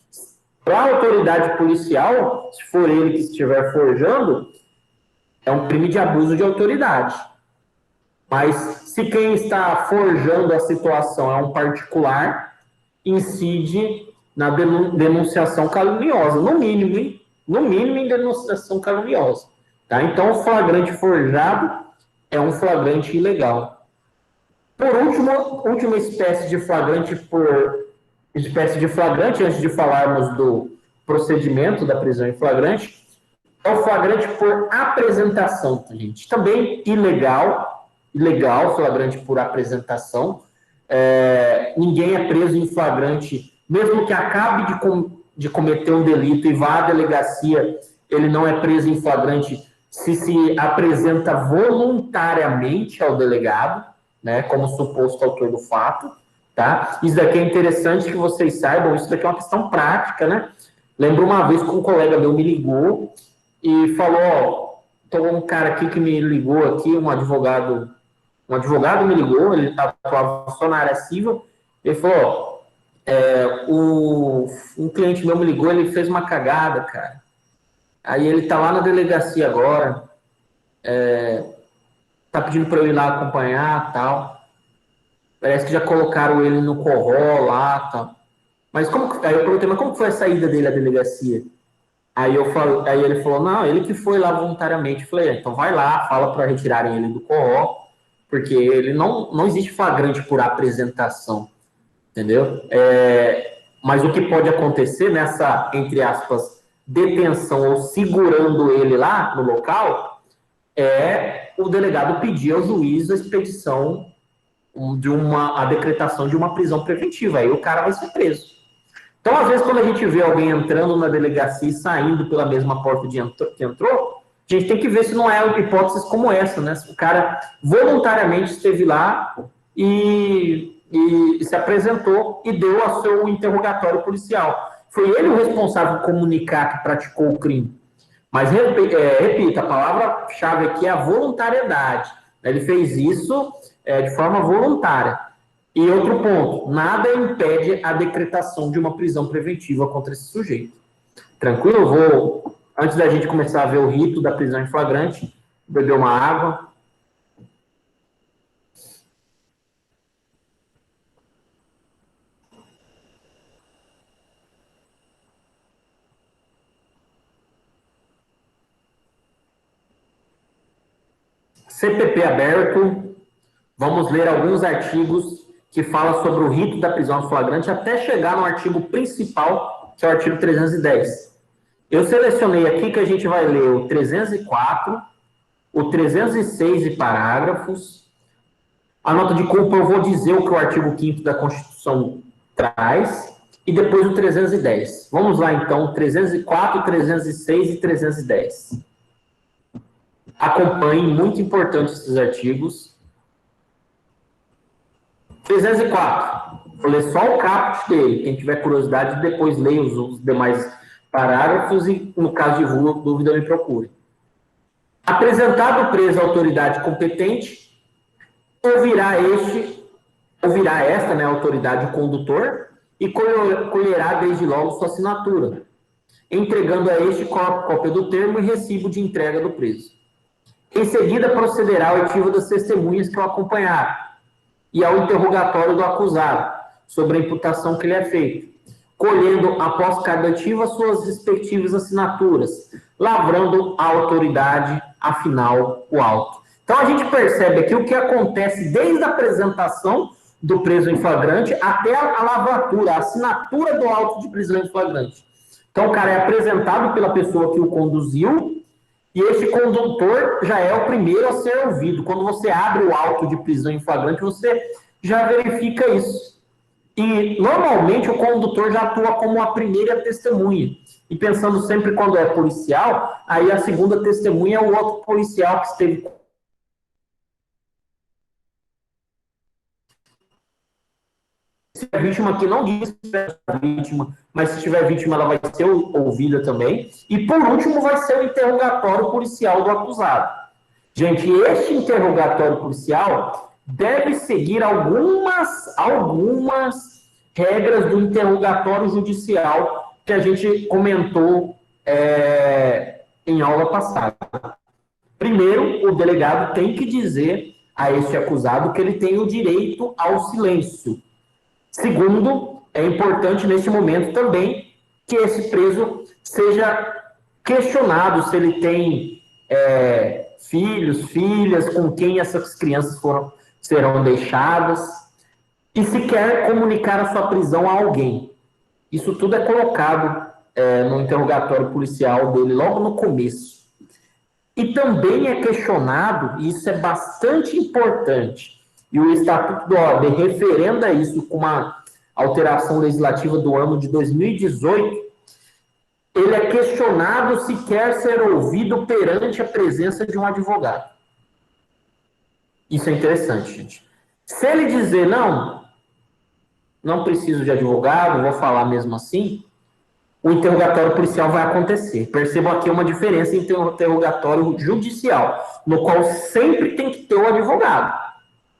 para a autoridade policial, se for ele que estiver forjando, é um crime de abuso de autoridade. Mas se quem está forjando a situação é um particular, incide na denunciação caluniosa, no mínimo, hein? No mínimo em denunciação caluniosa. Tá? Então, o flagrante forjado é um flagrante ilegal. Por último, última espécie de flagrante antes de falarmos do procedimento da prisão em flagrante, é o flagrante por apresentação, gente. Também ilegal, flagrante por apresentação. Ninguém é preso em flagrante, mesmo que acabe de cometer um delito e vá à delegacia, ele não é preso em flagrante se apresenta voluntariamente ao delegado, né, como suposto autor do fato, tá? Isso daqui é interessante que vocês saibam, isso daqui é uma questão prática, né? Lembro uma vez que um colega meu me ligou e falou, ó, tem um cara aqui que me ligou aqui, um advogado me ligou, ele atuava só na área civil, ele falou, um cliente meu me ligou, ele fez uma cagada, cara. Aí ele tá lá na delegacia agora, tá pedindo para eu ir lá acompanhar, tal. Parece que já colocaram ele no corró lá, tal. Aí eu perguntei, mas como foi a saída dele à delegacia? Aí ele falou, não, ele que foi lá voluntariamente. Eu falei, então vai lá, fala para retirarem ele do corró, porque ele não existe flagrante por apresentação, entendeu? Mas o que pode acontecer nessa, entre aspas, detenção ou segurando ele lá no local, é o delegado pedir ao juiz a expedição a decretação de uma prisão preventiva, aí o cara vai ser preso. Então, às vezes, quando a gente vê alguém entrando na delegacia e saindo pela mesma porta que entrou, a gente tem que ver se não é hipóteses como essa, né? Se o cara voluntariamente esteve lá e se apresentou e deu o seu interrogatório policial. Foi ele o responsável por comunicar que praticou o crime. Mas, repito, a palavra-chave aqui é a voluntariedade. Ele fez isso de forma voluntária. E outro ponto, nada impede a decretação de uma prisão preventiva contra esse sujeito. Tranquilo? Antes da gente começar a ver o rito da prisão em flagrante, beber uma água. CPP aberto, vamos ler alguns artigos que falam sobre o rito da prisão em flagrante até chegar no artigo principal, que é o artigo 310. Eu selecionei aqui que a gente vai ler o 304, o 306 e parágrafos. A nota de culpa eu vou dizer o que o artigo 5º da Constituição traz, e depois o 310. Vamos lá, então, 304, 306 e 310. Acompanhem, muito importante esses artigos. 304. Vou ler só o caput dele. Quem tiver curiosidade, depois leia os demais parágrafos e, no caso de dúvida, me procure. Apresentado o preso à autoridade competente, ouvirá esta, né, autoridade, o condutor, e colherá desde logo sua assinatura, entregando a este cópia do termo e recibo de entrega do preso. Em seguida, procederá ao arquivo das testemunhas que o acompanharam e ao interrogatório do acusado sobre a imputação que lhe é feita, colhendo, após cada ativa, suas respectivas assinaturas, lavrando a autoridade, afinal, o auto. Então, a gente percebe aqui o que acontece desde a apresentação do preso em flagrante até a lavratura, a assinatura do auto de prisão em flagrante. Então, o cara é apresentado pela pessoa que o conduziu e esse condutor já é o primeiro a ser ouvido. Quando você abre o auto de prisão em flagrante, você já verifica isso. E, normalmente, o condutor já atua como a primeira testemunha. E pensando sempre quando é policial, aí a segunda testemunha é o outro policial que esteve... Se a vítima aqui não diz que é a vítima, mas se tiver vítima, ela vai ser ouvida também. E, por último, vai ser o interrogatório policial do acusado. Gente, este interrogatório policial deve seguir algumas regras do interrogatório judicial que a gente comentou em aula passada. Primeiro, o delegado tem que dizer a este acusado que ele tem o direito ao silêncio. Segundo, é importante neste momento também que esse preso seja questionado se ele tem filhos, filhas, com quem essas crianças serão deixadas, e se quer comunicar a sua prisão a alguém. Isso tudo é colocado no interrogatório policial dele logo no começo. E também é questionado, e isso é bastante importante, e o Estatuto da OAB referenda isso com uma alteração legislativa do ano de 2018, ele é questionado se quer ser ouvido perante a presença de um advogado. Isso é interessante, gente. Se ele dizer, não preciso de advogado, vou falar mesmo assim, o interrogatório policial vai acontecer. Percebam aqui uma diferença entre o interrogatório judicial, no qual sempre tem que ter o advogado,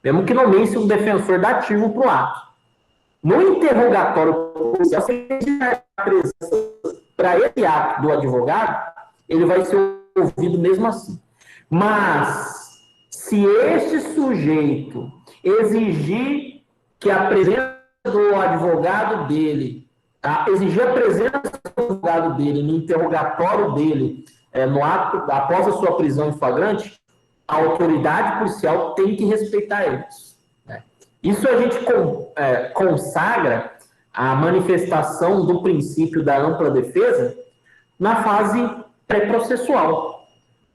mesmo que nomeie-se um defensor dativo para o ato. No interrogatório policial, se ele a presença para esse ato do advogado, ele vai ser ouvido mesmo assim. Mas, se este sujeito exigir que a presença do advogado dele, exigir a presença do advogado dele no interrogatório dele, no ato, após a sua prisão em flagrante, a autoridade policial tem que respeitar eles. Né? Isso a gente consagra a manifestação do princípio da ampla defesa na fase pré-processual.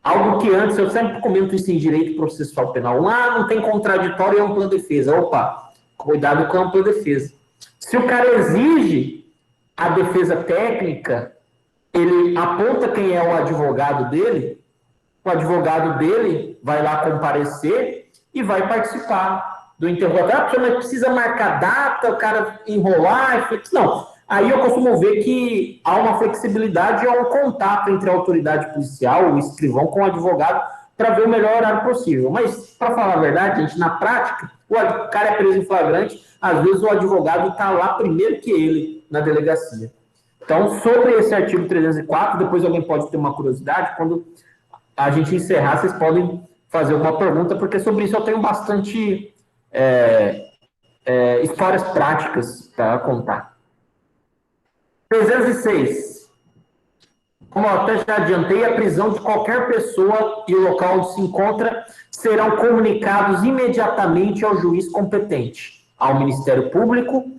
Algo que antes, eu sempre comento isso em direito processual penal, não tem contraditório e ampla defesa. Opa, cuidado com a ampla defesa. Se o cara exige a defesa técnica, ele aponta quem é o advogado dele vai lá comparecer e vai participar do interrogatório. A pessoa não precisa marcar data, o cara enrolar. Não. Aí eu costumo ver que há uma flexibilidade e há um contato entre a autoridade policial, o escrivão, com o advogado, para ver o melhor horário possível. Mas, para falar a verdade, gente, na prática, o cara é preso em flagrante, às vezes o advogado está lá primeiro que ele na delegacia. Então, sobre esse artigo 304, depois alguém pode ter uma curiosidade, quando a gente encerrar, vocês podem fazer uma pergunta, porque sobre isso eu tenho bastante histórias práticas para contar. 306. Como eu até já adiantei, a prisão de qualquer pessoa e o local onde se encontra serão comunicados imediatamente ao juiz competente, ao Ministério Público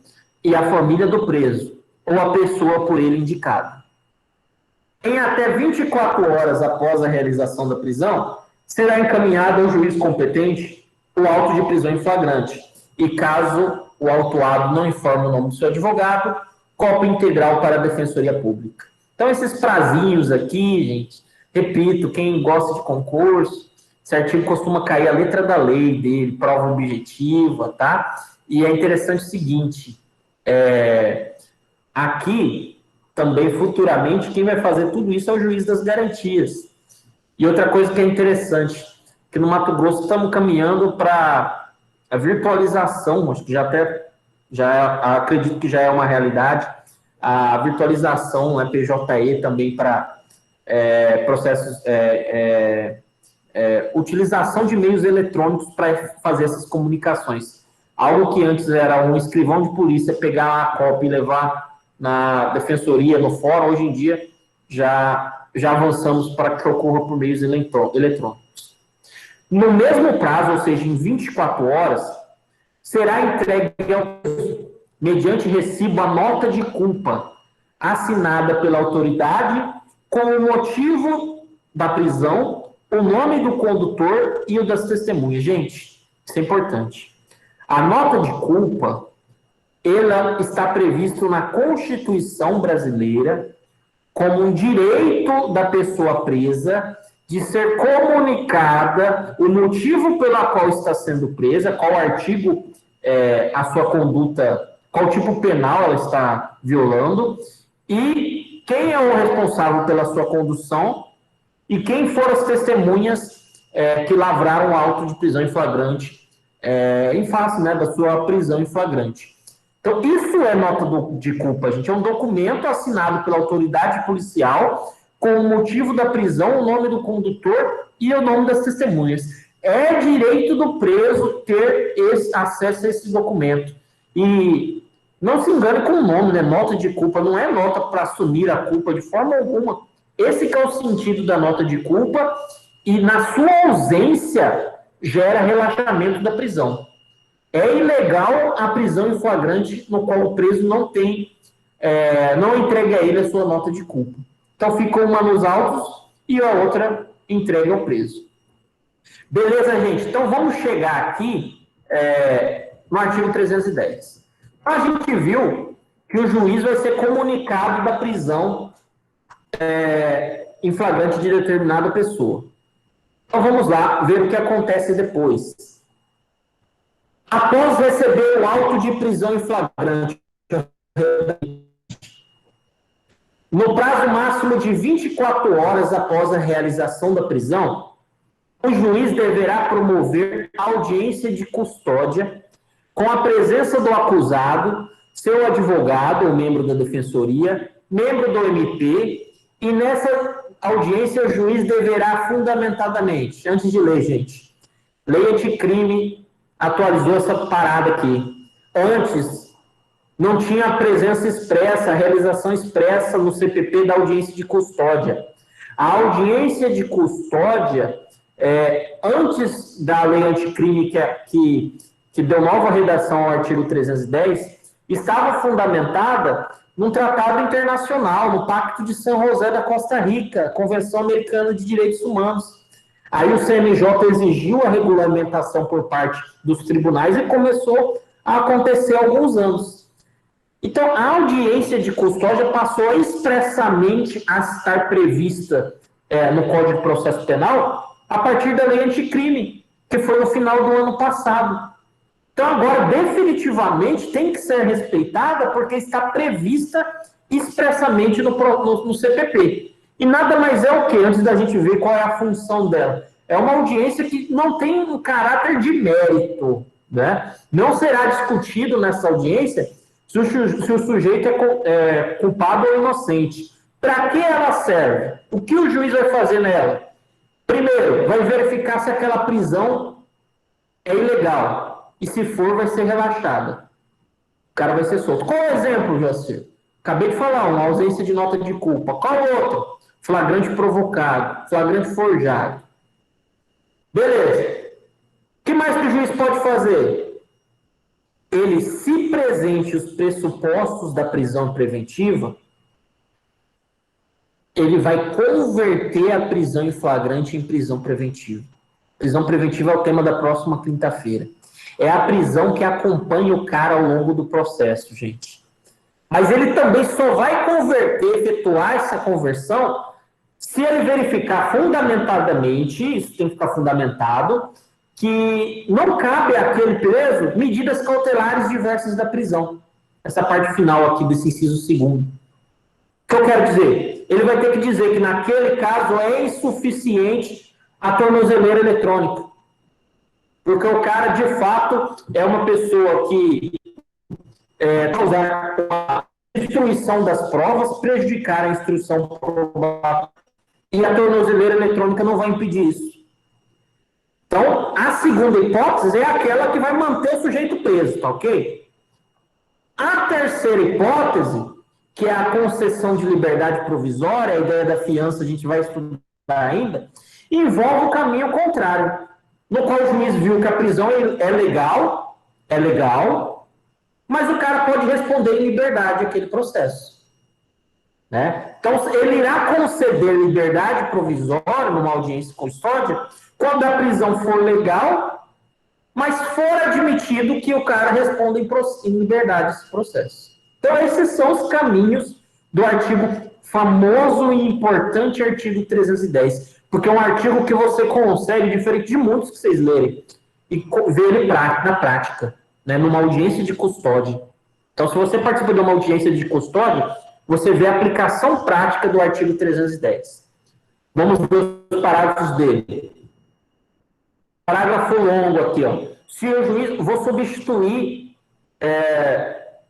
e à família do preso, ou à pessoa por ele indicada. Em até 24 horas após a realização da prisão, será encaminhado ao juiz competente o auto de prisão em flagrante. E caso o autuado não informe o nome do seu advogado, cópia integral para a Defensoria Pública. Então, esses prazinhos aqui, gente, repito, quem gosta de concurso, esse artigo costuma cair a letra da lei dele, prova objetiva, tá? E é interessante o seguinte, aqui, também futuramente, quem vai fazer tudo isso é o juiz das garantias. E outra coisa que é interessante, que no Mato Grosso estamos caminhando para a virtualização, acho que acredito que já é uma realidade, a virtualização, PJE também para processos, utilização de meios eletrônicos para fazer essas comunicações. Algo que antes era um escrivão de polícia pegar a cópia e levar na defensoria, no fórum, hoje em dia já avançamos para que ocorra por meios eletrônicos. No mesmo prazo, ou seja, em 24 horas, será entregue mediante recibo a nota de culpa assinada pela autoridade com o motivo da prisão, o nome do condutor e o das testemunhas. Gente, isso é importante. A nota de culpa, ela está prevista na Constituição brasileira como um direito da pessoa presa de ser comunicada o motivo pela qual está sendo presa, qual artigo a sua conduta, qual tipo penal ela está violando, e quem é o responsável pela sua condução, e quem foram as testemunhas que lavraram o auto de prisão em flagrante, em face, né, da sua prisão em flagrante. Então, isso é nota de culpa, gente. É um documento assinado pela autoridade policial com o motivo da prisão, o nome do condutor e o nome das testemunhas. É direito do preso ter acesso a esse documento. E não se engane com o nome, né? Nota de culpa não é nota para assumir a culpa de forma alguma. Esse que é o sentido da nota de culpa e na sua ausência gera relaxamento da prisão. É ilegal a prisão em flagrante no qual o preso não entrega a ele a sua nota de culpa. Então fica uma nos autos e a outra entrega ao preso. Beleza, gente? Então vamos chegar aqui no artigo 310. A gente viu que o juiz vai ser comunicado da prisão em flagrante de determinada pessoa. Então vamos lá ver o que acontece depois. Após receber o auto de prisão em flagrante, no prazo máximo de 24 horas após a realização da prisão, o juiz deverá promover audiência de custódia com a presença do acusado, seu advogado ou membro da defensoria, membro do MP, e nessa audiência o juiz deverá fundamentadamente, antes de ler, gente, lei anticrime atualizou essa parada aqui. Antes, não tinha a presença expressa, a realização expressa no CPP da audiência de custódia. A audiência de custódia, antes da lei anticrime que deu nova redação ao artigo 310, estava fundamentada num tratado internacional, no Pacto de São José da Costa Rica, Convenção Americana de Direitos Humanos. Aí o CNJ exigiu a regulamentação por parte dos tribunais e começou a acontecer há alguns anos. Então, a audiência de custódia passou expressamente a estar prevista no Código de Processo Penal a partir da lei anticrime, que foi no final do ano passado. Então, agora, definitivamente, tem que ser respeitada porque está prevista expressamente no CPP. E nada mais é o que, antes da gente ver qual é a função dela. É uma audiência que não tem um caráter de mérito, né? Não será discutido nessa audiência se o sujeito é culpado ou inocente. Para que ela serve? O que o juiz vai fazer nela? Primeiro, vai verificar se aquela prisão é ilegal. E se for, vai ser relaxada. O cara vai ser solto. Qual é o exemplo, Jacir? Acabei de falar, uma ausência de nota de culpa. Qual outro? Flagrante provocado, flagrante forjado. Beleza. O que mais que o juiz pode fazer? Ele, se presente os pressupostos da prisão preventiva, ele vai converter a prisão em flagrante em prisão preventiva. Prisão preventiva é o tema da próxima quinta-feira. É a prisão que acompanha o cara ao longo do processo, gente. Mas ele também só vai converter, efetuar essa conversão, se ele verificar fundamentadamente, isso tem que ficar fundamentado, que não cabe àquele preso medidas cautelares diversas da prisão. Essa parte final aqui desse inciso segundo. O que eu quero dizer? Ele vai ter que dizer que naquele caso é insuficiente a tornozeleira eletrônica. Porque o cara, de fato, é uma pessoa que causar a destruição das provas, prejudicar a instrução probatória, e a tornozeleira eletrônica não vai impedir isso. Então, a segunda hipótese é aquela que vai manter o sujeito preso, tá ok? A terceira hipótese, que é a concessão de liberdade provisória, a ideia da fiança a gente vai estudar ainda, envolve o caminho contrário, no qual o juiz viu que a prisão é legal, mas o cara pode responder em liberdade aquele processo. Né? Então, ele irá conceder liberdade provisória numa audiência com custódia quando a prisão for legal, mas for admitido que o cara responda em liberdade esse processo. Então, esses são os caminhos do famoso e importante artigo 310, porque é um artigo que você consegue, diferente de muitos que vocês lerem, e ver ele na prática, né, numa audiência de custódia. Então, se você participa de uma audiência de custódia, você vê a aplicação prática do artigo 310. Vamos ver os parágrafos dele. Parágrafo longo aqui, ó. Se o juiz... Vou substituir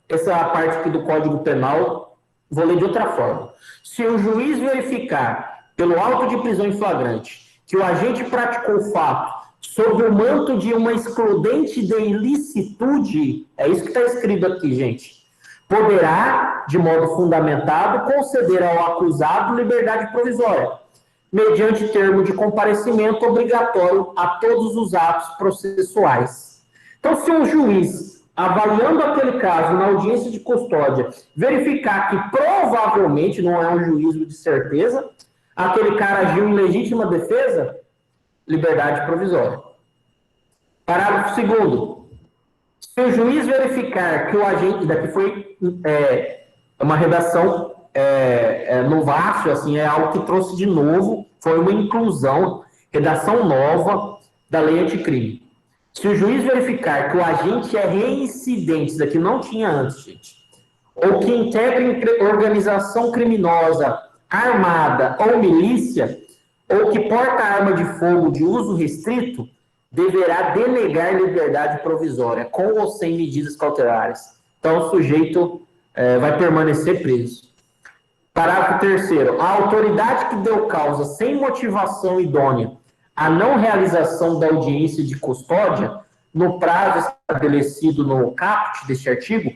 essa parte aqui do Código Penal, vou ler de outra forma. Se o juiz verificar, pelo auto de prisão em flagrante, que o agente praticou o fato sob o manto de uma excludente de ilicitude, é isso que está escrito aqui, gente, poderá, de modo fundamentado, conceder ao acusado liberdade provisória, mediante termo de comparecimento obrigatório a todos os atos processuais. Então, se um juiz, avaliando aquele caso na audiência de custódia, verificar que provavelmente não é um juízo de certeza, aquele cara agiu em legítima defesa, liberdade provisória. Parágrafo 2º. Se o juiz verificar que o agente, daqui foi uma redação novácio, assim, é algo que trouxe de novo, foi uma inclusão, redação nova da lei anticrime. Se o juiz verificar que o agente é reincidente, isso daqui não tinha antes, gente, ou que integra organização criminosa, armada ou milícia, ou que porta arma de fogo de uso restrito, deverá denegar liberdade provisória, com ou sem medidas cautelares. Então, o sujeito vai permanecer preso. Parágrafo 3º. A autoridade que deu causa sem motivação idônea à não realização da audiência de custódia, no prazo estabelecido no caput deste artigo,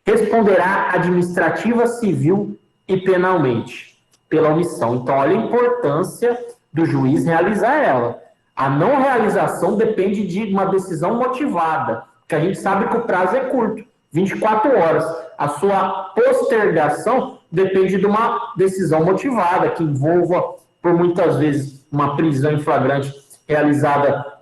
responderá administrativa, civil e penalmente pela omissão. Então, olha a importância do juiz realizar ela. A não realização depende de uma decisão motivada, que a gente sabe que o prazo é curto, 24 horas. A sua postergação depende de uma decisão motivada, que envolva, por muitas vezes, uma prisão em flagrante realizada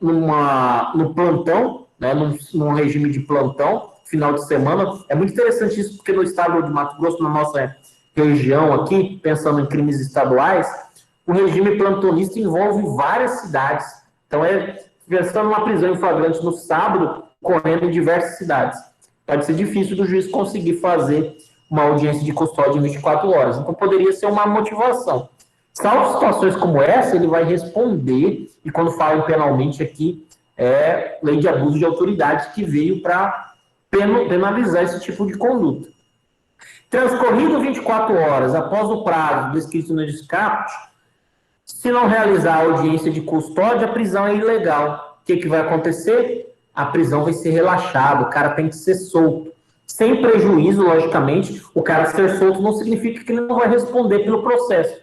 no plantão, né, num regime de plantão, final de semana. É muito interessante isso, porque no estado de Mato Grosso, na nossa região aqui, pensando em crimes estaduais, o regime plantonista envolve várias cidades. Então, pensando numa prisão em flagrante no sábado, correndo em diversas cidades. Pode ser difícil do juiz conseguir fazer uma audiência de custódia em 24 horas. Então, poderia ser uma motivação. Salvo situações como essa, ele vai responder, e quando falam penalmente aqui, é lei de abuso de autoridade que veio para penalizar esse tipo de conduta. Transcorrido 24 horas após o prazo descrito no descaput, se não realizar a audiência de custódia, a prisão é ilegal. O que vai acontecer? A prisão vai ser relaxada, o cara tem que ser solto. Sem prejuízo, logicamente, o cara ser solto não significa que ele não vai responder pelo processo.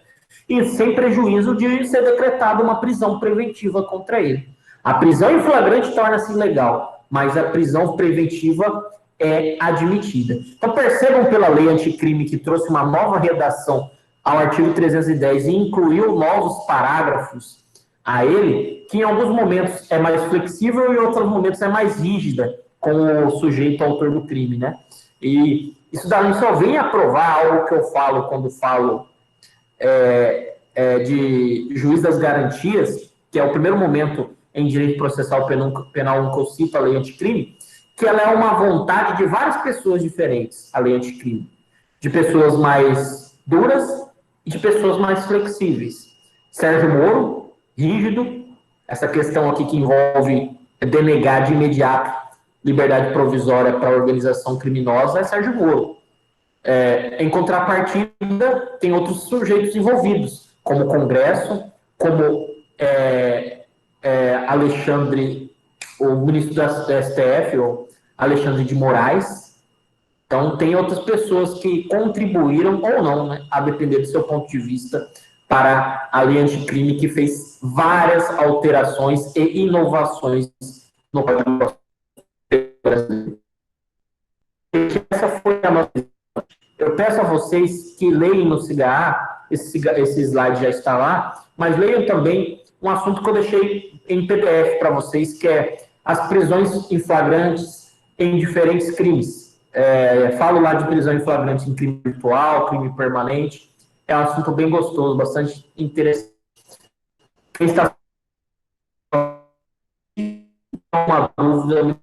E sem prejuízo de ser decretada uma prisão preventiva contra ele. A prisão em flagrante torna-se ilegal, mas a prisão preventiva é admitida. Então, percebam pela lei anticrime que trouxe uma nova redação ao artigo 310 e incluiu novos parágrafos a ele, que em alguns momentos é mais flexível e em outros momentos é mais rígida com o sujeito autor do crime, né? E isso daí só vem a provar algo que eu falo quando falo de juiz das garantias, que é o primeiro momento em direito processual penal que eu cito a lei anticrime, que ela é uma vontade de várias pessoas diferentes, a lei anticrime. De pessoas mais duras e de pessoas mais flexíveis. Sérgio Moro, rígido, essa questão aqui que envolve denegar de imediato liberdade provisória para a organização criminosa é Sérgio Moro. Em contrapartida, tem outros sujeitos envolvidos, como o Congresso, como Alexandre, o ministro da STF, o Alexandre de Moraes. Então, tem outras pessoas que contribuíram ou não, né, a depender do seu ponto de vista, para a lei anticrime, que fez várias alterações e inovações no Código Brasileiro. Essa foi a nossa. Eu peço a vocês que leiam no CIGA, esse slide já está lá, mas leiam também um assunto que eu deixei em PDF para vocês, que é as prisões em flagrantes em diferentes crimes. Falo lá de prisão em flagrante em crime virtual, crime permanente. É um assunto bem gostoso, bastante interessante. Quem está com uma dúvida,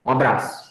um abraço.